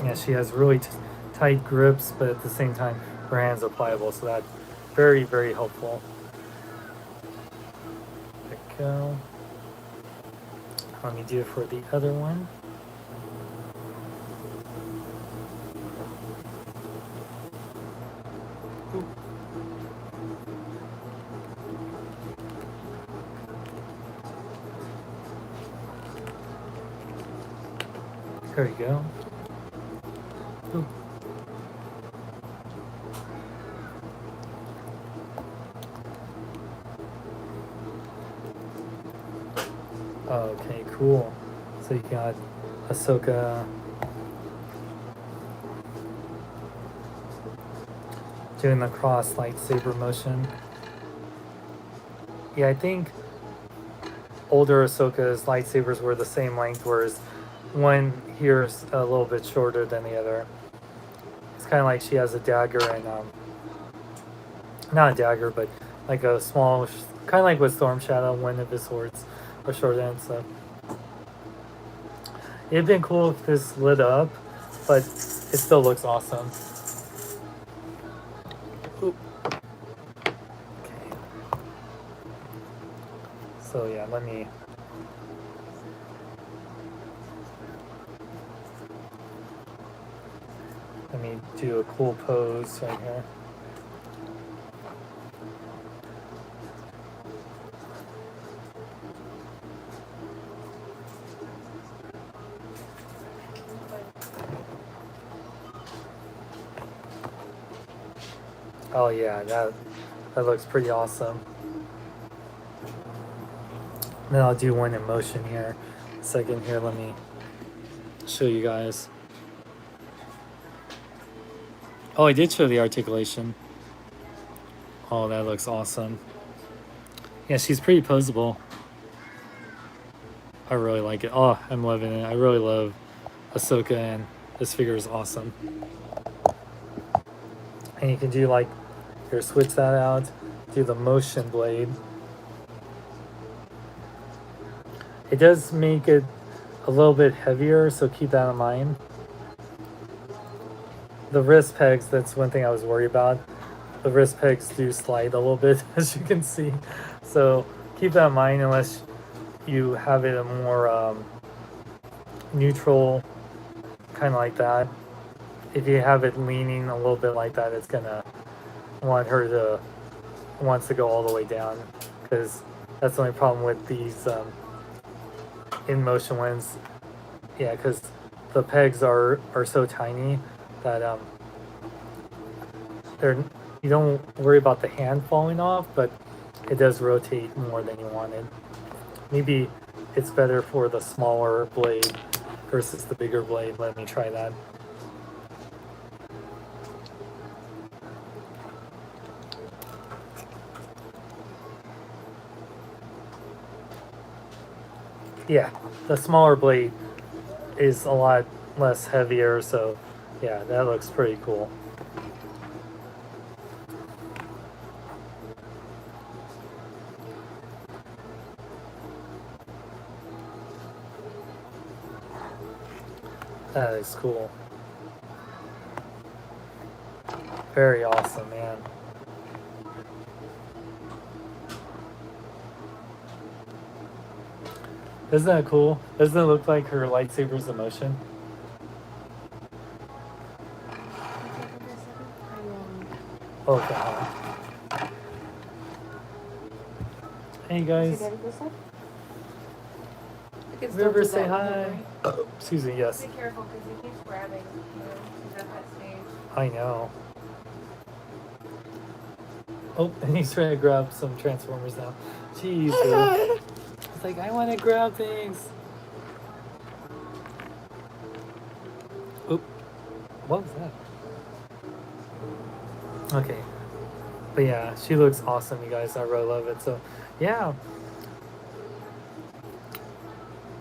Yeah, she has really tight grips, but at the same time, her hands are pliable, so that's very, very helpful. There we go. Let me do it for the other one. Oop. There we go. Oop. Okay, cool. So you got Ahsoka doing the cross lightsaber motion. Yeah, I think older Ahsoka's lightsabers were the same length, whereas one here is a little bit shorter than the other. It's kind of like she has a dagger and not a dagger, but like a small, kind of like with Storm Shadow, one of his swords are short end. So it'd been cool if this lit up, but it still looks awesome. Oop. Okay. So yeah, let me do a cool pose right here. Oh yeah, that looks pretty awesome. Then I'll do one in motion here. A second here, let me show you guys. Oh, I did show the articulation. Oh, that looks awesome. Yeah, she's pretty posable. I really like it. Oh, I'm loving it. I really love Ahsoka, and this figure is awesome. And you can do like, here, switch that out, do the motion blade. It does make it a little bit heavier, so keep that in mind. The wrist pegs, that's one thing I was worried about. The wrist pegs do slide a little bit, as you can see. So keep that in mind unless you have it a more neutral, kind of like that. If you have it leaning a little bit like that, it's gonna wants to go all the way down, because that's the only problem with these in motion ones. Yeah, because the pegs are so tiny that you don't worry about the hand falling off, but it does rotate more than you wanted. Maybe it's better for the smaller blade versus the bigger blade. Let me try that. Yeah, the smaller blade is a lot less heavier, so yeah, that looks pretty cool. That is cool. Very awesome, man. Isn't that cool? Doesn't it look like her lightsaber's in motion? Okay. Hey guys. River, say hi. Oh, excuse me, yes. Be careful because he keeps grabbing. He's at that stage. I know. Oh, and he's trying to grab some Transformers now. Jeez, dude. It's like, I want to grab things. Oop. What was that? Okay. But yeah, she looks awesome, you guys. I really love it. So, yeah.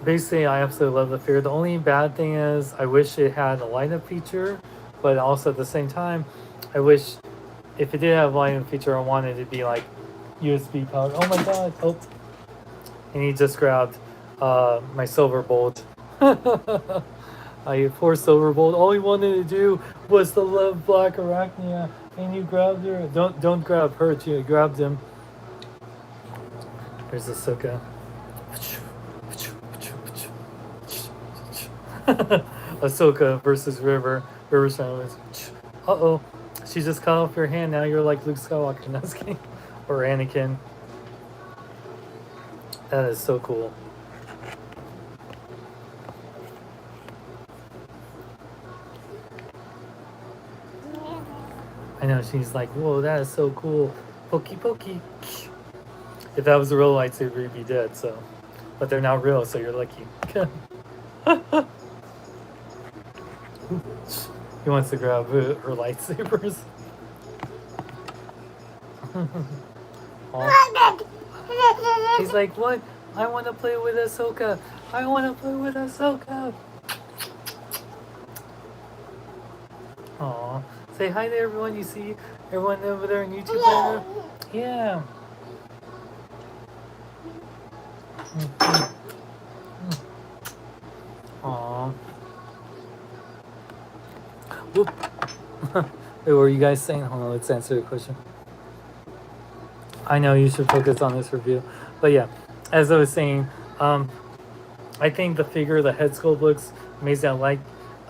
basically, I absolutely love the figure. The only bad thing is I wish it had a light up feature, but also at the same time, I wish if it did have a light up feature, I wanted it to be like USB powered. Oh my god! Oh, and he just grabbed my silver bolt. Poor silver bolt. All he wanted to do was to love Black Arachnia, and you grabbed her. Don't grab her too. You grabbed him. There's Ahsoka. Ahsoka versus River. River's trying to uh-oh. She just cut off your hand. Now you're like Luke Skywalker. No, just kidding. Or Anakin. That is so cool. I know, she's like, whoa, that is so cool. Pokey pokey. If that was a real lightsaber, you'd be dead, so. But they're not real, so you're lucky. He wants to grab her lightsabers. He's like, what? I want to play with Ahsoka. I want to play with Ahsoka. Aw. Say hi to everyone. You see everyone over there on YouTube right now? Yeah. Aw. Whoop. Wait, what were you guys saying? Hold on, let's answer the question. I know you should focus on this review. But yeah, as I was saying, I think the figure, the head sculpt looks amazing. I like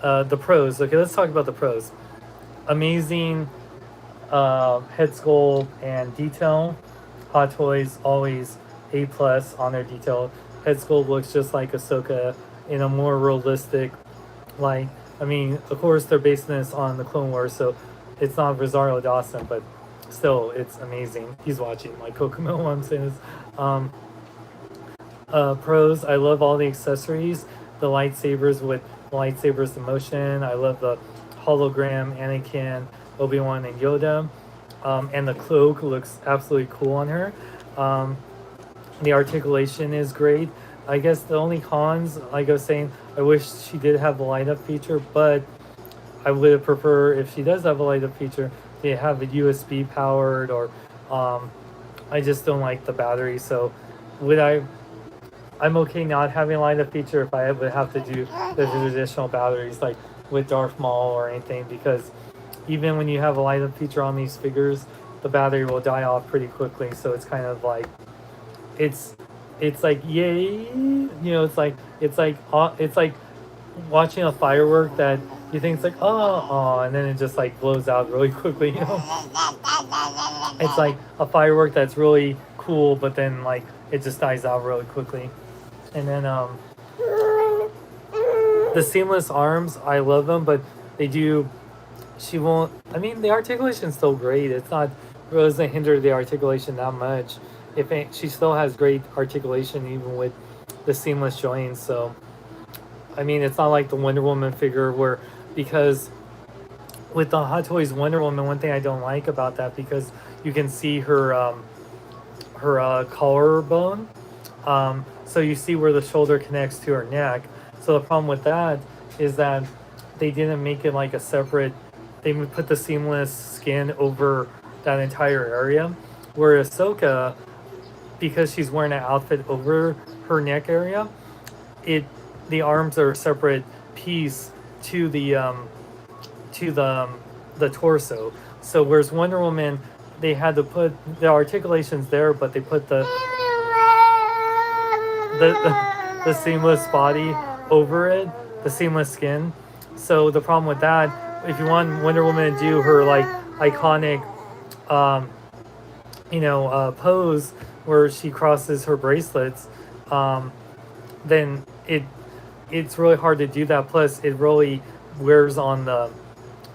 the pros. Okay, let's talk about the pros. Amazing head sculpt and detail. Hot Toys always A+ on their detail. Head sculpt looks just like Ahsoka in a more realistic light. I mean, of course, they're basing this on the Clone Wars, so it's not Rosario Dawson, but still, it's amazing. He's watching my Kokomo while I'm saying this. Pros, I love all the accessories. The lightsabers with lightsabers in motion. I love the hologram Anakin, Obi-Wan, and Yoda. And the cloak looks absolutely cool on her. The articulation is great. I guess the only cons, like I was saying, I wish she did have the light up feature, but I would prefer if she does have a light up feature, they have it USB powered, or I just don't like the battery. So I'm okay not having a light up feature if I would have to do the traditional batteries like with Darth Maul or anything, because even when you have a light up feature on these figures, the battery will die off pretty quickly. So it's kind of like, it's like, yay, you know, it's like watching a firework that you think it's like, oh, and then it just like blows out really quickly, you know. It's like a firework that's really cool, but then like it just dies out really quickly. And then the seamless arms, I love them, but she won't, I mean, the articulation's still great. It's not, it doesn't hinder the articulation that much. She still has great articulation even with the seamless joints. So I mean, it's not like the Wonder Woman figure where, because with the Hot Toys Wonder Woman, one thing I don't like about that, because you can see her collarbone, so you see where the shoulder connects to her neck. So the problem with that is that they didn't make it like a separate, they put the seamless skin over that entire area, where Ahsoka, because she's wearing an outfit over her neck area, the arms are a separate piece to the torso. So whereas Wonder Woman, they had to put the articulations there, but they put the seamless body over it, the seamless skin. So the problem with that, if you want Wonder Woman to do her like iconic pose where she crosses her bracelets, then it's really hard to do that. Plus it really wears on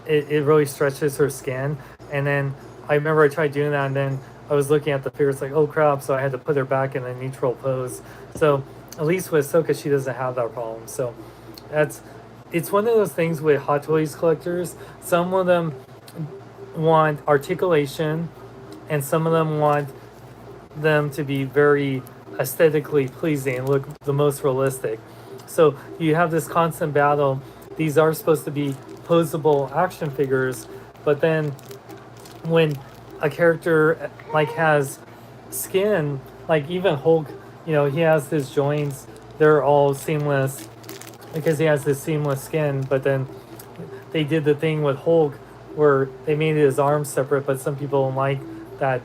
it really stretches her skin. And then I remember I tried doing that, and then I was looking at the figure, it's like, oh crap, so I had to put her back in a neutral pose. So at least with Ahsoka, she doesn't have that problem. So it's one of those things with Hot Toys collectors. Some of them want articulation, and some of them want them to be very aesthetically pleasing and look the most realistic. So you have this constant battle. These are supposed to be posable action figures, but then when a character like has skin, like even Hulk, he has his joints, they're all seamless because he has this seamless skin, but then they did the thing with Hulk where they made his arms separate, but some people don't like that,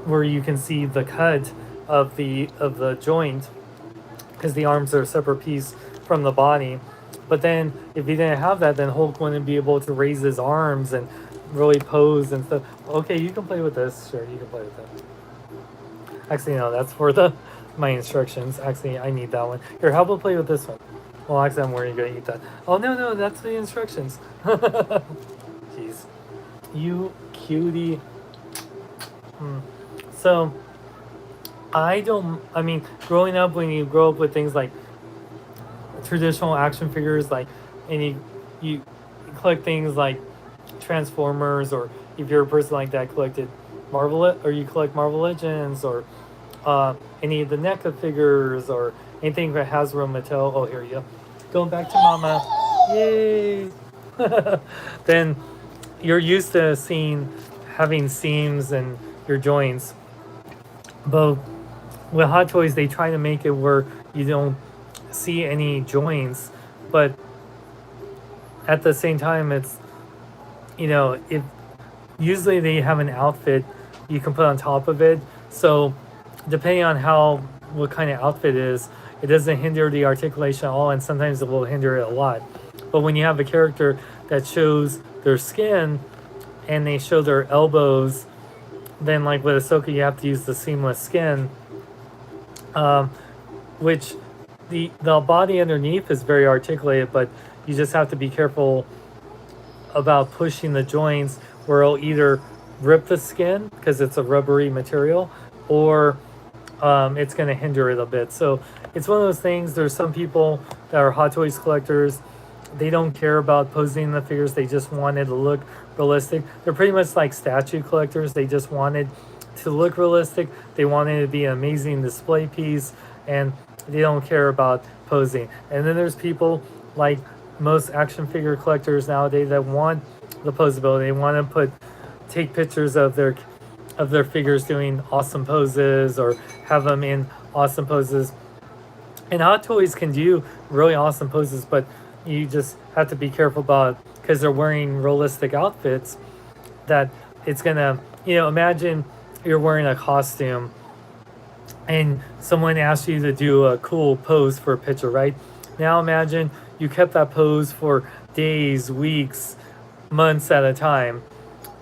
where you can see the cut of the joint because the arms are a separate piece from the body. But then if he didn't have that, then Hulk wouldn't be able to raise his arms and really pose and stuff. Okay, you can play with this. Sure, you can play with that. Actually, no, that's for my instructions. Actually, I need that one. Here, how about play with this one? Well, actually, I'm worried you're gonna eat that. Oh, no, that's the instructions. Jeez. You cutie. So, I mean, growing up, when you grow up with things like traditional action figures, like, and you collect things like Transformers, or if you're a person like that, collected or you collect Marvel Legends, or any of the NECA figures, or anything that Hasbro, Mattel. Oh, here you go. Going back to Mama. Yay! Then you're used to having seams in your joints. But with Hot Toys, they try to make it where you don't see any joints, but at the same time, it's, if usually they have an outfit you can put on top of it. So depending on what kind of outfit it is, it doesn't hinder the articulation at all, and sometimes it will hinder it a lot. But when you have a character that shows their skin and they show their elbows, then like with Ahsoka, you have to use the seamless skin, which the body underneath is very articulated, but you just have to be careful about pushing the joints, where it'll either rip the skin because it's a rubbery material, or it's going to hinder it a bit. So it's one of those things. There's some people that are Hot Toys collectors. They don't care about posing the figures. They just want it to look realistic. They're pretty much like statue collectors. They just wanted to look realistic. They wanted it to be an amazing display piece, and they don't care about posing. And then there's people like most action figure collectors nowadays that want the posability. They want to take pictures of their figures doing awesome poses, or have them in awesome poses. And Hot Toys can do really awesome poses, but you just have to be careful about, because they're wearing realistic outfits, that it's gonna, imagine you're wearing a costume and someone asks you to do a cool pose for a picture, right? Now imagine you kept that pose for days, weeks, months at a time.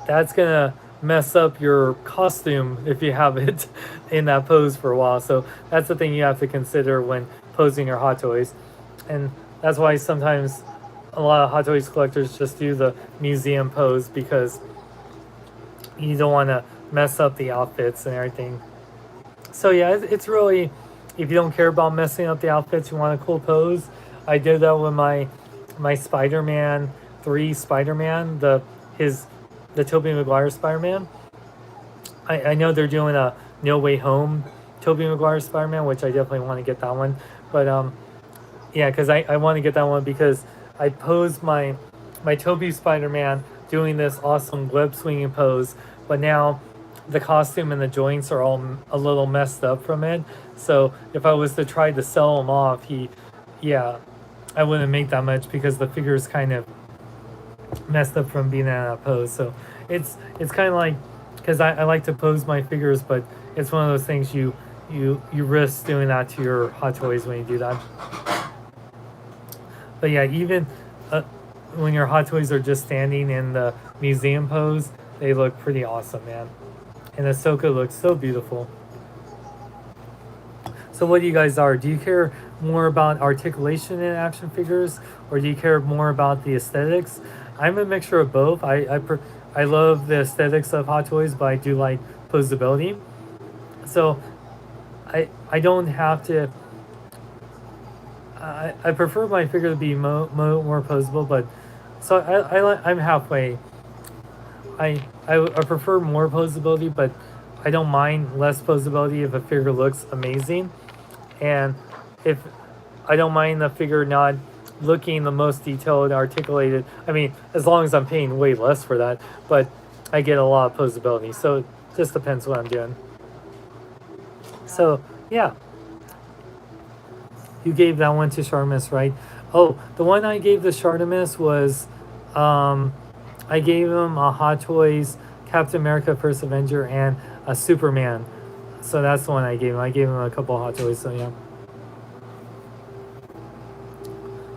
That's gonna mess up your costume if you have it in that pose for a while. So that's the thing you have to consider when posing your Hot Toys. And that's why sometimes a lot of Hot Toys collectors just do the museum pose, because you don't want to mess up the outfits and everything. So yeah, it's really, if you don't care about messing up the outfits, you want a cool pose. I did that with my Spider-Man 3 Spider-Man, the Tobey Maguire Spider-Man. I know they're doing a No Way Home Tobey Maguire Spider-Man, which I definitely want to get that one. But yeah, because I want to get that one because I posed my Tobey Spider-Man doing this awesome web swinging pose, but now the costume and the joints are all a little messed up from it. So if I was to try to sell him off, I wouldn't make that much because the figure is kind of messed up from being in that pose. So it's kind of like, because I like to pose my figures, but it's one of those things you risk doing that to your Hot Toys when you do that. But yeah, even when your Hot Toys are just standing in the museum pose, they look pretty awesome, man. And Ahsoka looks so beautiful. So what do you guys are? Do you care more about articulation in action figures, or do you care more about the aesthetics? I'm a mixture of both. I love the aesthetics of Hot Toys, but I do like posability. So I don't have to. I prefer my figure to be more posable, but so I'm halfway. I prefer more posability, but I don't mind less posability if a figure looks amazing. And if I don't mind the figure not looking the most detailed and articulated. I mean, as long as I'm paying way less for that, but I get a lot of posability. So it just depends what I'm doing. So yeah, you gave that one to Sharmus, right? Oh, the one I gave the Sharmus was, I gave him a Hot Toys Captain America First Avenger and a Superman. So that's the one I gave him. I gave him a couple of Hot Toys. So yeah.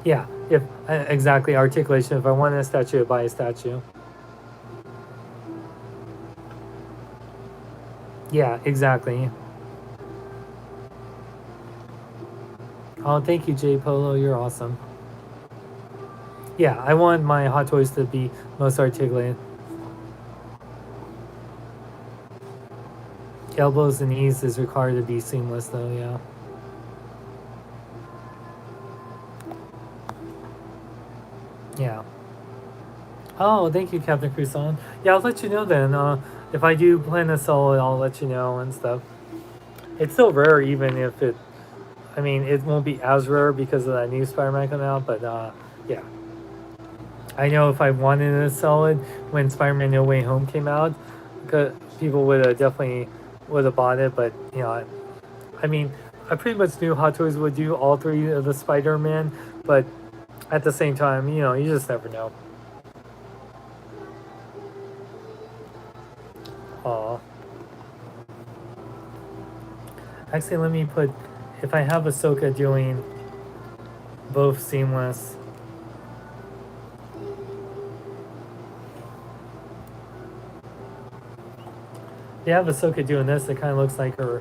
Yeah, if exactly articulation. If I wanted a statue, I'd buy a statue. Yeah, exactly. Oh, thank you, J Polo. You're awesome. Yeah, I want my Hot Toys to be most articulated. Elbows and knees is required to be seamless, though. Yeah. Yeah. Oh, thank you, Captain Cruson. Yeah, I'll let you know then. If I do plan to sell it, I'll let you know and stuff. It's still rare, even if it. I mean, it won't be as rare because of that new Spider-Man coming out, but yeah. I know if I wanted to sell it when Spider-Man No Way Home came out, people would have definitely would have bought it. But you know, I mean, I pretty much knew Hot Toys would do all three of the Spider-Man, but at the same time, you know, you just never know. Aw. Actually, let me put, if I have Ahsoka doing both seamless. If you have Ahsoka doing this, it kind of looks like her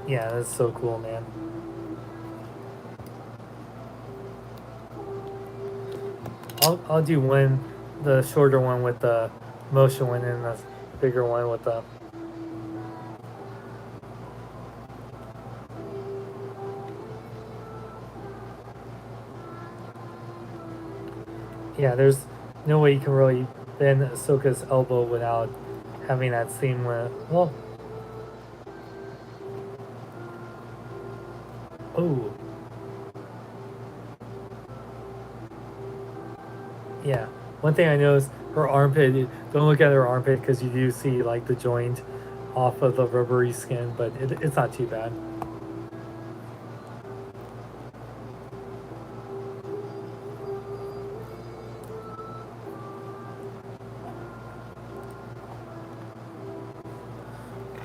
yeah, that's so cool, man. I'll do one, the shorter one with the motion one, and the bigger one with the. Yeah, there's no way you can really bend Ahsoka's elbow without having that seamless. Well, oh, yeah. One thing I know is her armpit. Don't look at her armpit because you do see like the joint off of the rubbery skin, but it's not too bad.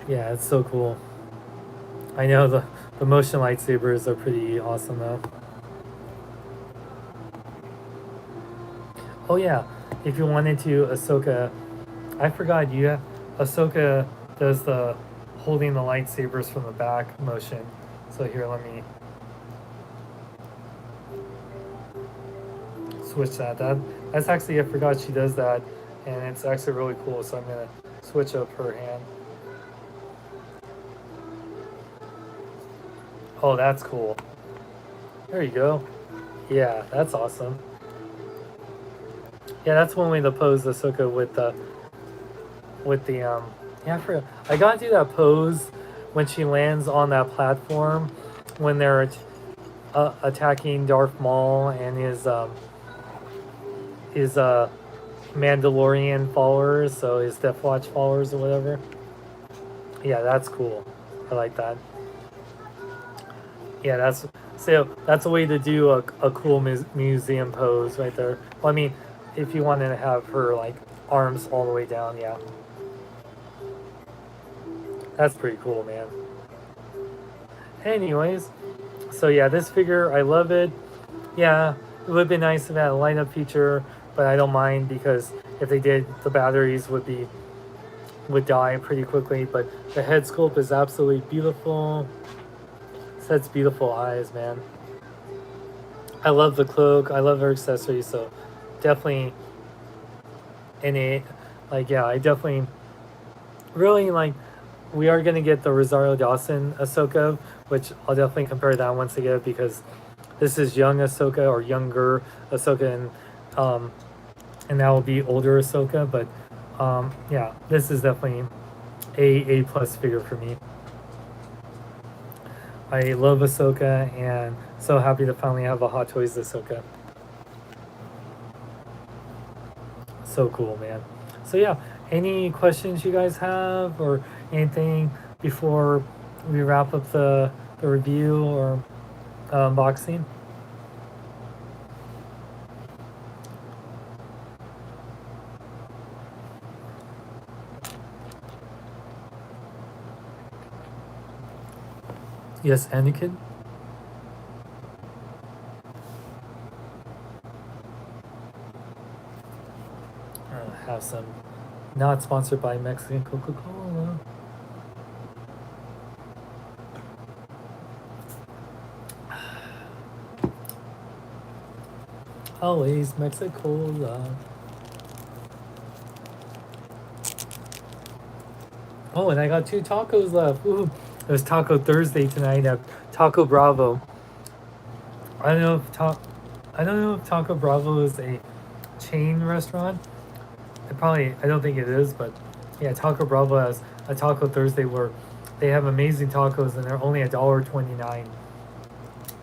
Yeah, it's so cool. I know the motion lightsabers are pretty awesome though. Oh yeah, if you wanted to, Ahsoka, I forgot Ahsoka does the holding the lightsabers from the back motion. So here, let me switch that. That's actually, I forgot she does that, and it's actually really cool. So I'm gonna switch up her hand. Oh, that's cool. There you go. Yeah, that's awesome. Yeah, that's one way to pose Ahsoka with the yeah, I gotta do that pose when she lands on that platform when they're attacking Darth Maul and his Mandalorian followers, so his Death Watch followers or whatever. Yeah, that's cool. I like that. Yeah, that's a way to do a cool museum pose right there. Well, I mean, if you wanted to have her like arms all the way down, yeah. That's pretty cool, man. Anyways, so yeah, this figure, I love it. Yeah, it would be nice if it had a light up feature, but I don't mind because if they did, the batteries would die pretty quickly. But the head sculpt is absolutely beautiful. Sets beautiful eyes, man. I love the cloak. I love her accessories. So definitely like, yeah, I definitely really like. We are gonna get the Rosario Dawson Ahsoka, which I'll definitely compare that once I get it because this is young Ahsoka or younger Ahsoka, and and that will be older Ahsoka. But yeah, this is definitely a plus figure for me. I love Ahsoka, and so happy to finally have a Hot Toys Ahsoka. So cool, man. So yeah, any questions you guys have or anything before we wrap up the review or unboxing? Yes, Anakin. Have some. Not sponsored by Mexican Coca-Cola. Always Mexicola. Oh, and I got 2 tacos left. Ooh. It was Taco Thursday tonight at Taco Bravo. I don't know if Taco Bravo is a chain restaurant. I don't think it is, but yeah, Taco Bravo has a Taco Thursday where they have amazing tacos and they're only $1.29.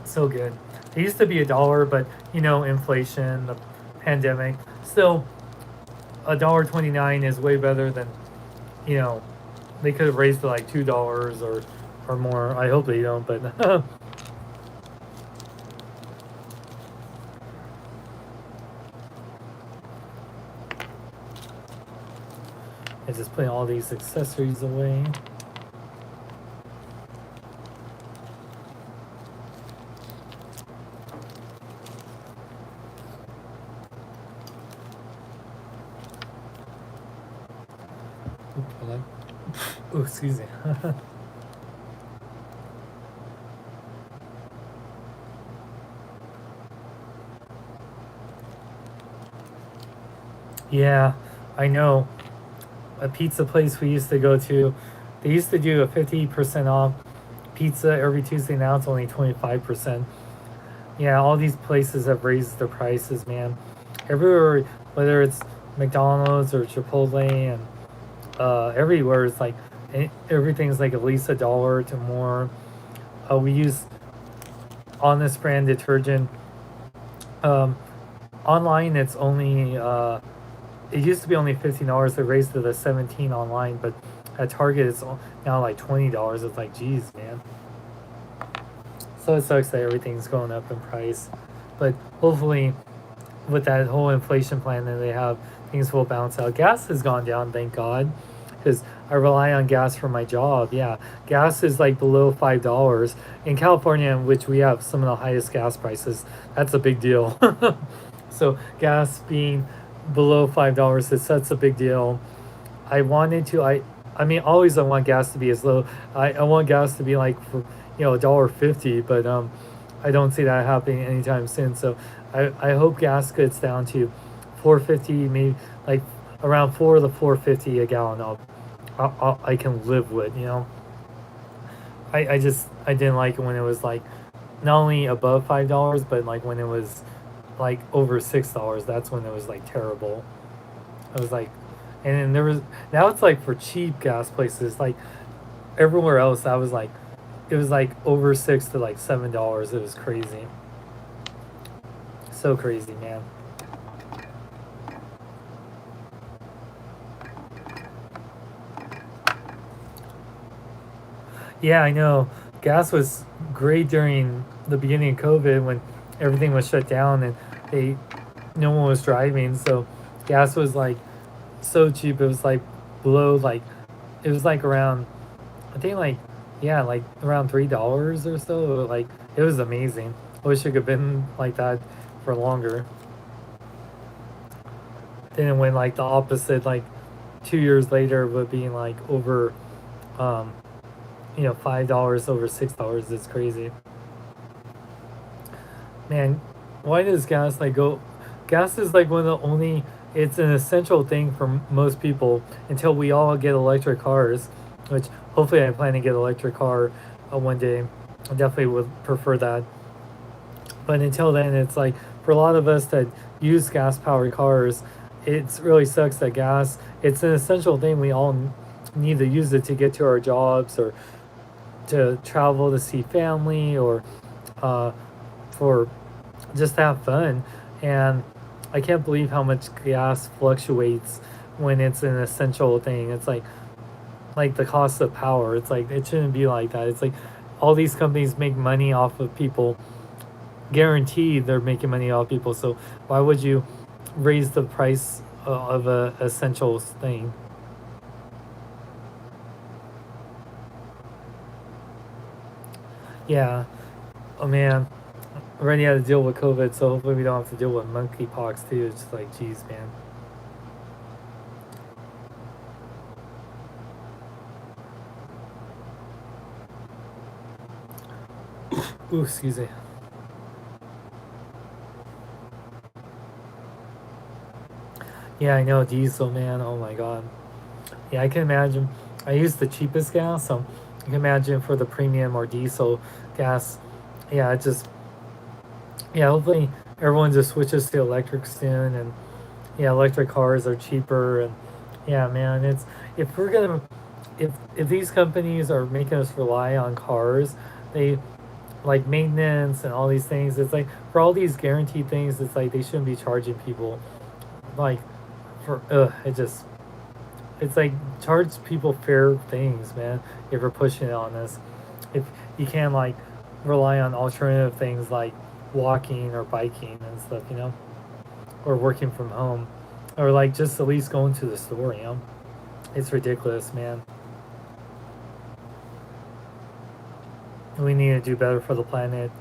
So good. They used to be $1, but inflation, the pandemic. Still, $1.29 is way better than they could have raised it like $2 or more. I hope they don't, but I'm just putting all these accessories away. Oh, excuse me. Yeah, I know. A pizza place we used to go to, they used to do a 50% off pizza every Tuesday. Now it's only 25%. Yeah, all these places have raised their prices, man. Everywhere, whether it's McDonald's or Chipotle, and everywhere it's like everything's like at least $1 to more. We use Honest brand detergent. Online, it's only it used to be only $15. They raised it to $17 online, but at Target it's now like $20. It's like, geez, man. So it sucks that everything's going up in price, but hopefully, with that whole inflation plan that they have, things will balance out. Gas has gone down, thank God, because I rely on gas for my job. Yeah, gas is like below $5 in California, in which we have some of the highest gas prices. That's a big deal. So gas being below $5, that's a big deal. I wanted to. I mean, always I want gas to be as low. I want gas to be like for $1.50, but I don't see that happening anytime soon. So I hope gas gets down to $4.50, maybe like around $4 to $4.50 a gallon. I can live with. I didn't like it when it was like not only above $5, but like when it was like over $6. That's when it was like terrible. I was like, and then there was now it's like for cheap gas places like everywhere else. That was like it was like over $6 to like $7. It was crazy. So crazy, man. Yeah, I know. Gas was great during the beginning of COVID when everything was shut down and they no one was driving. So gas was like so cheap. It was like below like it was like around I think like yeah like around $3 or so. Like it was amazing. I wish it could have been like that for longer. Then it went like the opposite. Like 2 years later, but being like over um $5 over $6 is crazy. Man, why does gas like go? Gas is like one of the only. It's an essential thing for most people until we all get electric cars, which hopefully I plan to get an electric car one day. I definitely would prefer that. But until then, it's like for a lot of us that use gas powered cars, It really sucks that gas. It's an essential thing. We all need to use it to get to our jobs or to travel to see family or uh, for just to have fun. And I can't believe how much gas fluctuates when it's an essential thing. It's like the cost of power. It's like it shouldn't be like that. It's like all these companies make money off of people. Guaranteed, they're making money off people. So why would you raise the price of a essential thing? Yeah. Oh man. Already had to deal with COVID, so hopefully we don't have to deal with monkeypox too. It's just like, geez, man. Ooh, excuse me. Yeah, I know diesel, man. Oh my god. Yeah, I can imagine. I use the cheapest gas, so you can imagine for the premium or diesel gas. Yeah, it just yeah. Hopefully everyone just switches to electric soon, and yeah, electric cars are cheaper, and yeah, man, it's if we're gonna if these companies are making us rely on cars, they like maintenance and all these things. It's like for all these guaranteed things, it's like they shouldn't be charging people like for it just it's like charge people fair things, man. If we're pushing it on us, if you can like rely on alternative things like walking or biking and stuff, or working from home, or like just at least going to the store, it's ridiculous, man. We need to do better for the planet.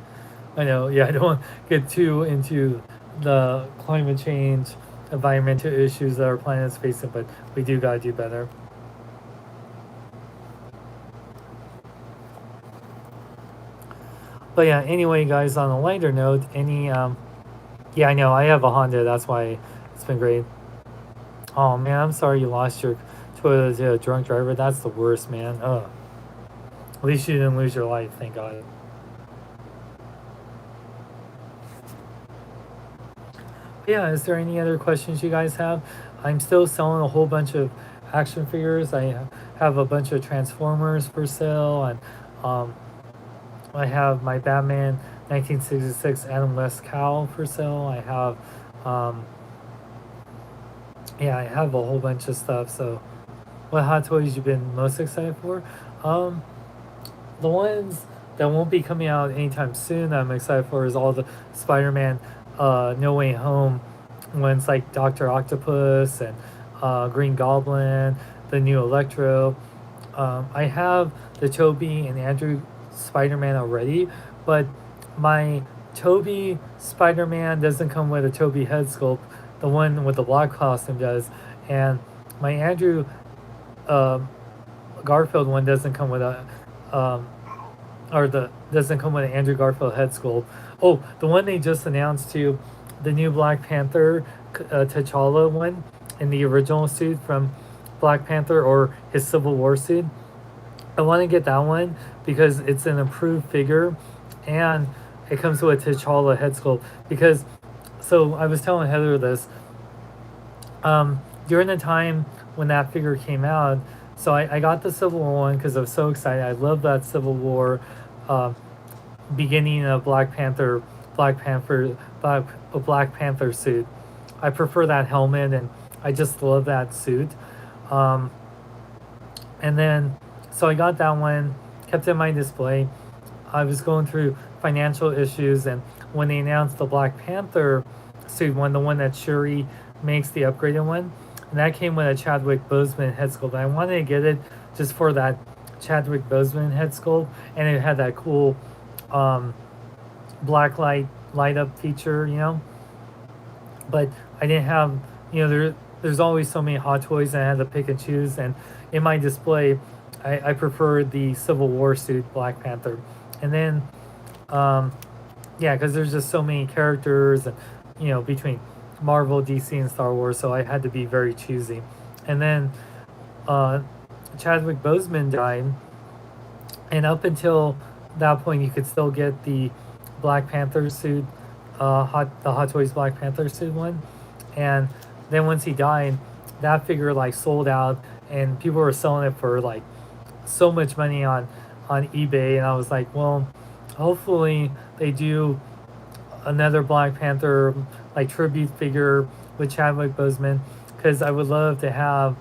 I know, yeah, I don't want to get too into the climate change, environmental issues that our planet's facing, but we do gotta do better. But yeah, anyway, guys, on a lighter note, yeah, I know, I have a Honda, that's why it's been great. Oh man, I'm sorry you lost your Toyota to a drunk driver. That's the worst, man. Ugh. At least you didn't lose your life, thank God. Yeah, is there any other questions you guys have? I'm still selling a whole bunch of action figures. I have a bunch of Transformers for sale, and um, I have my Batman 1966 Adam West cowl for sale. Um, yeah, I have a whole bunch of stuff. So, what Hot Toys you been most excited for? Um, the ones that won't be coming out anytime soon that I'm excited for is all the Spider-Man No Way Home ones like Doctor Octopus and Green Goblin, the new Electro. I have the Toby and Andrew Spider-Man already, but my Toby Spider-Man doesn't come with a Toby head sculpt. The one with the black costume does, and my Andrew um, Garfield one doesn't come with a um, or the doesn't come with an Andrew Garfield head sculpt. Oh, the one they just announced too, the new Black Panther T'Challa one in the original suit from Black Panther or his Civil War suit. I want to get that one because it's an improved figure, and it comes with a T'Challa head sculpt. Because so I was telling Heather this during the time when that figure came out. So I got the Civil War one because I was so excited. I love that Civil War uh, beginning of Black Panther suit. I prefer that helmet, and I just love that suit. Um, and then, so I got that one, kept it in my display. I was going through financial issues, and when they announced the Black Panther suit one, the one that Shuri makes, the upgraded one, and that came with a Chadwick Boseman head sculpt. I wanted to get it just for that Chadwick Boseman head sculpt, and it had that cool black light up feature. But I didn't have, there's always so many Hot Toys, and I had to pick and choose. And in my display, I prefer the Civil War suit Black Panther, and then yeah, because there's just so many characters, and between Marvel, DC, and Star Wars, so I had to be very choosy. And then Chadwick Boseman died, and up until that point, you could still get the Black Panther suit, the Hot Toys Black Panther suit one, and then once he died, that figure like sold out, and people were selling it for like so much money on eBay, and I was like, well, hopefully they do another Black Panther like tribute figure with Chadwick Boseman, because I would love to have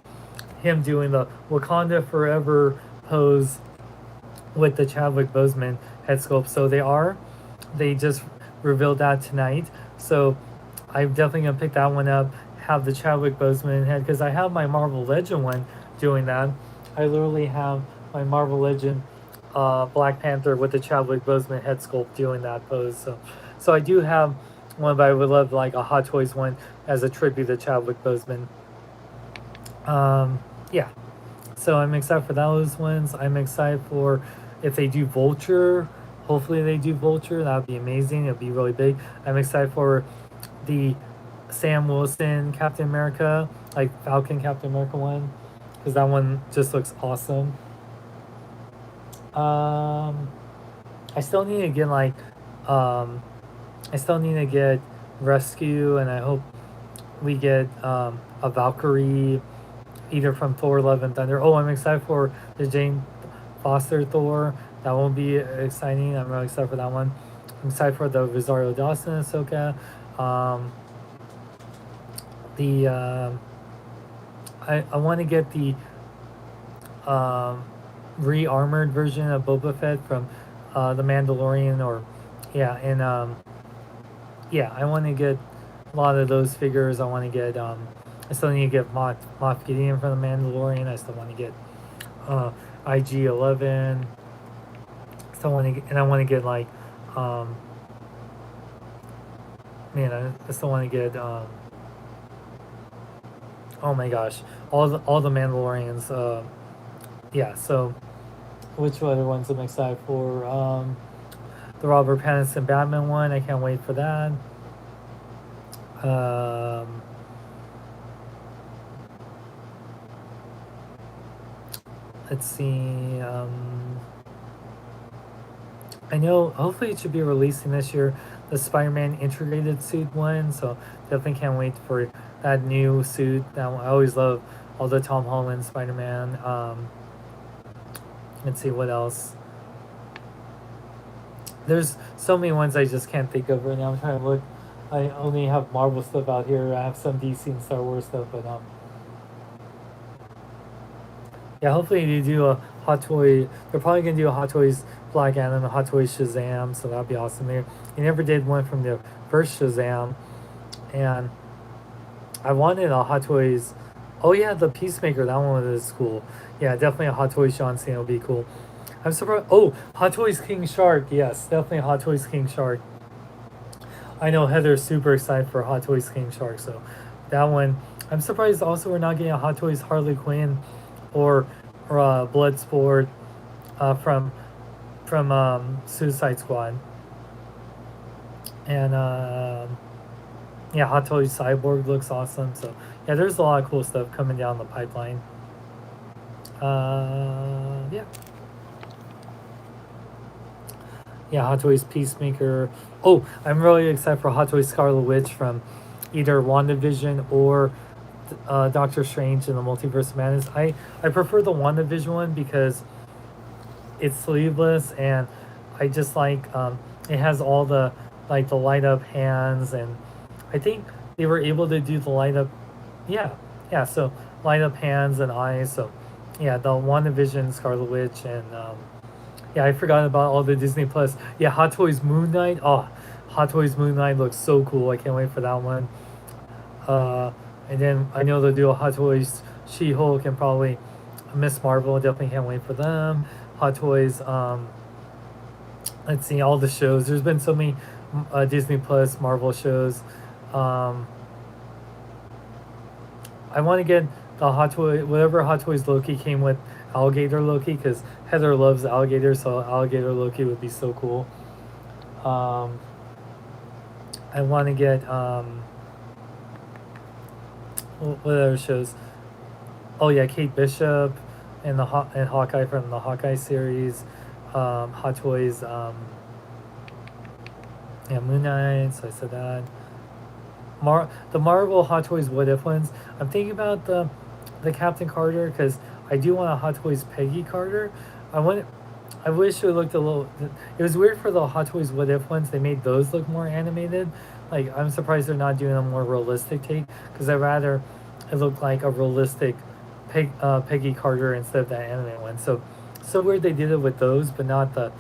him doing the Wakanda Forever pose with the Chadwick Boseman head sculpt. So they just revealed that tonight. So I'm definitely gonna pick that one up. Have the Chadwick Boseman head, because I have my Marvel Legend one doing that. I literally have my Marvel Legend Black Panther with the Chadwick Boseman head sculpt doing that pose. So I do have one, but I would love like a Hot Toys one as a tribute to Chadwick Boseman. Yeah. So I'm excited for those ones. I'm excited for if they do Vulture. Hopefully they do Vulture. That would be amazing. It would be really big. I'm excited for the Sam Wilson Captain America, like Falcon Captain America one, because that one just looks awesome. I still need to get like, I still need to get Rescue, and I hope we get a Valkyrie, either from Thor: Love and Thunder. Oh, I'm excited for the Jane Foster Thor. That won't be exciting. I'm really excited for that one. I'm excited for the Rosario Dawson Ahsoka. I want to get the re-armored version of Boba Fett from the Mandalorian, or I want to get a lot of those figures. I want to get I still need to get Moff Gideon from the Mandalorian. I still want to get IG-11. Still want to get, and I want to get like I still want to get oh my gosh, all the Mandalorians. So which other ones I'm excited for? The Robert Pattinson Batman one. I can't wait for that. Let's see. I know. Hopefully, it should be releasing this year. The Spider-Man integrated suit one. So definitely can't wait for that new suit. That one. I always love all the Tom Holland Spider-Man. Let's see what else. There's so many ones I just can't think of right now. I'm trying to look. I only have Marvel stuff out here. I have some DC and Star Wars stuff, but yeah, hopefully they do a Hot Toy. They're probably gonna do a Hot Toys Black Adam, a Hot Toys Shazam, so that'd be awesome. They never did one from the first Shazam, and I wanted a Hot Toys. Oh yeah, the Peacemaker. That one was cool. Yeah, definitely a Hot Toys John Cena would be cool. I'm surprised. Oh, Hot Toys King Shark. Yes, definitely Hot Toys King Shark. I know Heather's super excited for Hot Toys King Shark, so that one. I'm surprised also we're not getting a Hot Toys Harley Quinn or Bloodsport from Suicide Squad. And Hot Toys Cyborg looks awesome. So yeah, there's a lot of cool stuff coming down the pipeline. Hot Toys Peacemaker. Oh, I'm really excited for Hot Toys Scarlet Witch from either WandaVision or Doctor Strange in the Multiverse of Madness. I prefer the WandaVision one because it's sleeveless, and I just like it has all the the light up hands, and I think they were able to do the light up so light up hands and eyes. So yeah, the WandaVision Scarlet Witch, and I forgot about all the Disney Plus. Yeah, Hot Toys Moon Knight. Oh, Hot Toys Moon Knight looks so cool. I can't wait for that one. And then I know they'll do a Hot Toys She-Hulk and probably Miss Marvel. Definitely can't wait for them. Hot Toys. Let's see, all the shows. There's been so many Disney Plus Marvel shows. I want to get the Hot Toy, whatever Hot Toys Loki came with Alligator Loki, because Heather loves alligator, so Alligator Loki would be so cool. I want to get what other shows? Oh yeah, Kate Bishop and and Hawkeye from the Hawkeye series. Hot Toys. Moon Knight. So I said that. the Marvel Hot Toys What If ones. I'm thinking about the Captain Carter because I do want a Hot Toys Peggy Carter. I wish it looked a little. It was weird for the Hot Toys What If ones. They made those look more animated. Like I'm surprised they're not doing a more realistic take because I'd rather it look like a realistic Peggy Carter instead of that anime one. So weird they did it with those, but not the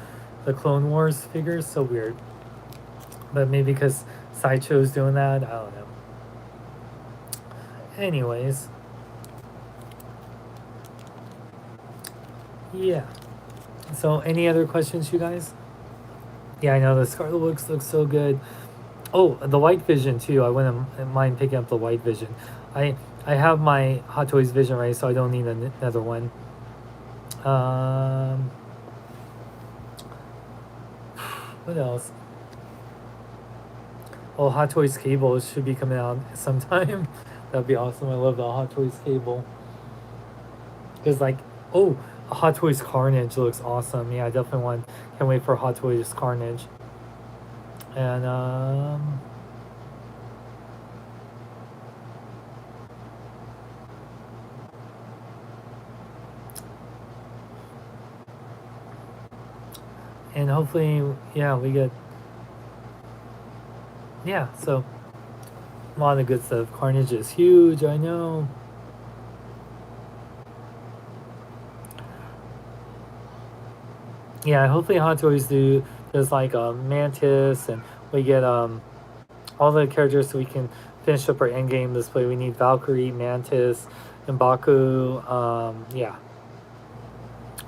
Clone Wars figures. So weird. But maybe because Sideshow's doing that, I don't know. Anyways, yeah. So any other questions, you guys? Yeah, I know the Scarlet looks so good. Oh, the White Vision too. I wouldn't mind picking up the White Vision. I have my Hot Toys Vision right, so I don't need another one. What else? Oh, Hot Toys Cable should be coming out sometime. That'd be awesome. I love the Hot Toys Cable. Because like, oh, Hot Toys Carnage looks awesome. Yeah, I definitely can't wait for Hot Toys Carnage. And hopefully, yeah, we get, yeah, so a lot of good stuff. Carnage is huge, I know. Yeah, hopefully Hot Toys do just like Mantis, and we get all the characters so we can finish up our endgame display. We need Valkyrie, Mantis, and Baku. Yeah.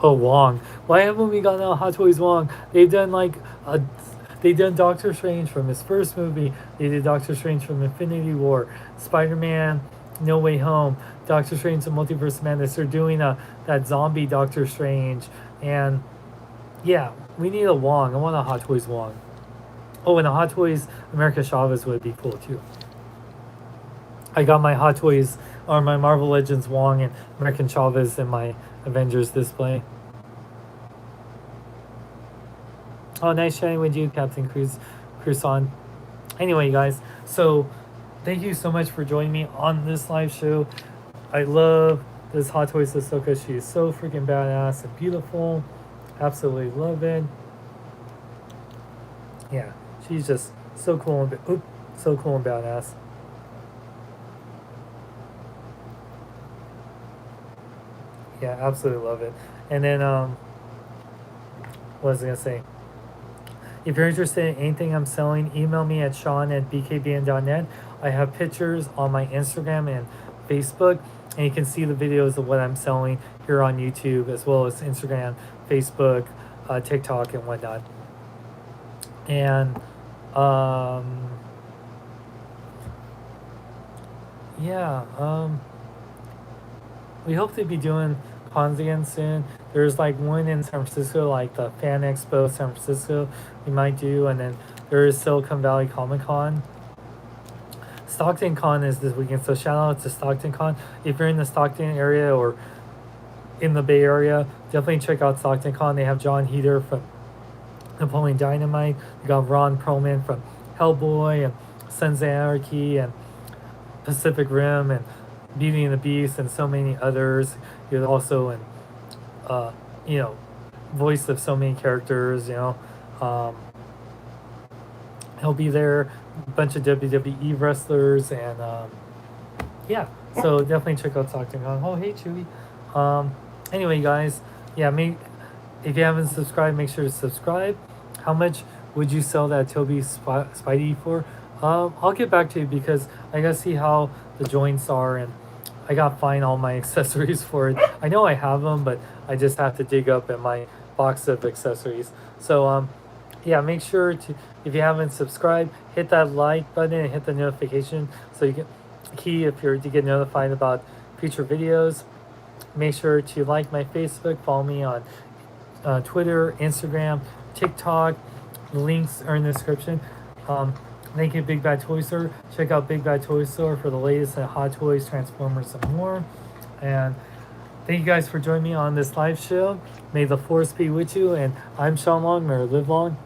Oh, Wong. Why haven't we gotten a Hot Toys Wong? They've done like they done Doctor Strange from his first movie. They did Doctor Strange from Infinity War, Spider-Man, No Way Home, Doctor Strange: The Multiverse of Madness. They're doing that zombie Doctor Strange, and yeah, we need a Wong. I want a Hot Toys Wong. Oh, and a Hot Toys America Chavez would be cool too. I got my Hot Toys or my Marvel Legends Wong and American Chavez in my Avengers display. Oh, nice chatting with you, Captain Cruson. Anyway, guys, so thank you so much for joining me on this live show. I love this Hot Toys Ahsoka. She is so freaking badass and beautiful. Absolutely love it. Yeah, she's just so cool and so cool and badass. Yeah, absolutely love it. And then what was I gonna say? If you're interested in anything I'm selling, email me at sean@bkbn.net. I have pictures on my Instagram and Facebook, and you can see the videos of what I'm selling here on YouTube, as well as Instagram, Facebook, TikTok, and whatnot. And yeah, we hope to be doing cons again soon. There's like one in San Francisco, like the Fan Expo San Francisco we might do, and then there is Silicon Valley Comic Con. Stockton Con is this weekend, so shout out to Stockton Con. If you're in the Stockton area or in the Bay Area, definitely check out Stockton Con. They have John Heater from Napoleon Dynamite. They got Ron Perlman from Hellboy and Sons of Anarchy and Pacific Rim and Beauty and the Beast and so many others. You're also in, voice of so many characters. He'll be there. A bunch of WWE wrestlers and yeah. So definitely check out Stockton Con. Oh, hey Chewy. Anyway, guys, yeah, if you haven't subscribed, make sure to subscribe. How much would you sell that Toby Spidey for? I'll get back to you because I gotta see how the joints are, and I gotta find all my accessories for it. I know I have them, but I just have to dig up in my box of accessories. So yeah, make sure to, if you haven't subscribed, hit that like button and hit the notification so you to get notified about future videos. Make sure to like my Facebook, follow me on Twitter, Instagram, TikTok. The links are in the description. Thank you, Big Bad Toy Store. Check out Big Bad Toy Store for the latest in Hot Toys, Transformers, and more. And thank you guys for joining me on this live show. May the force be with you. And I'm Sean Long. May live long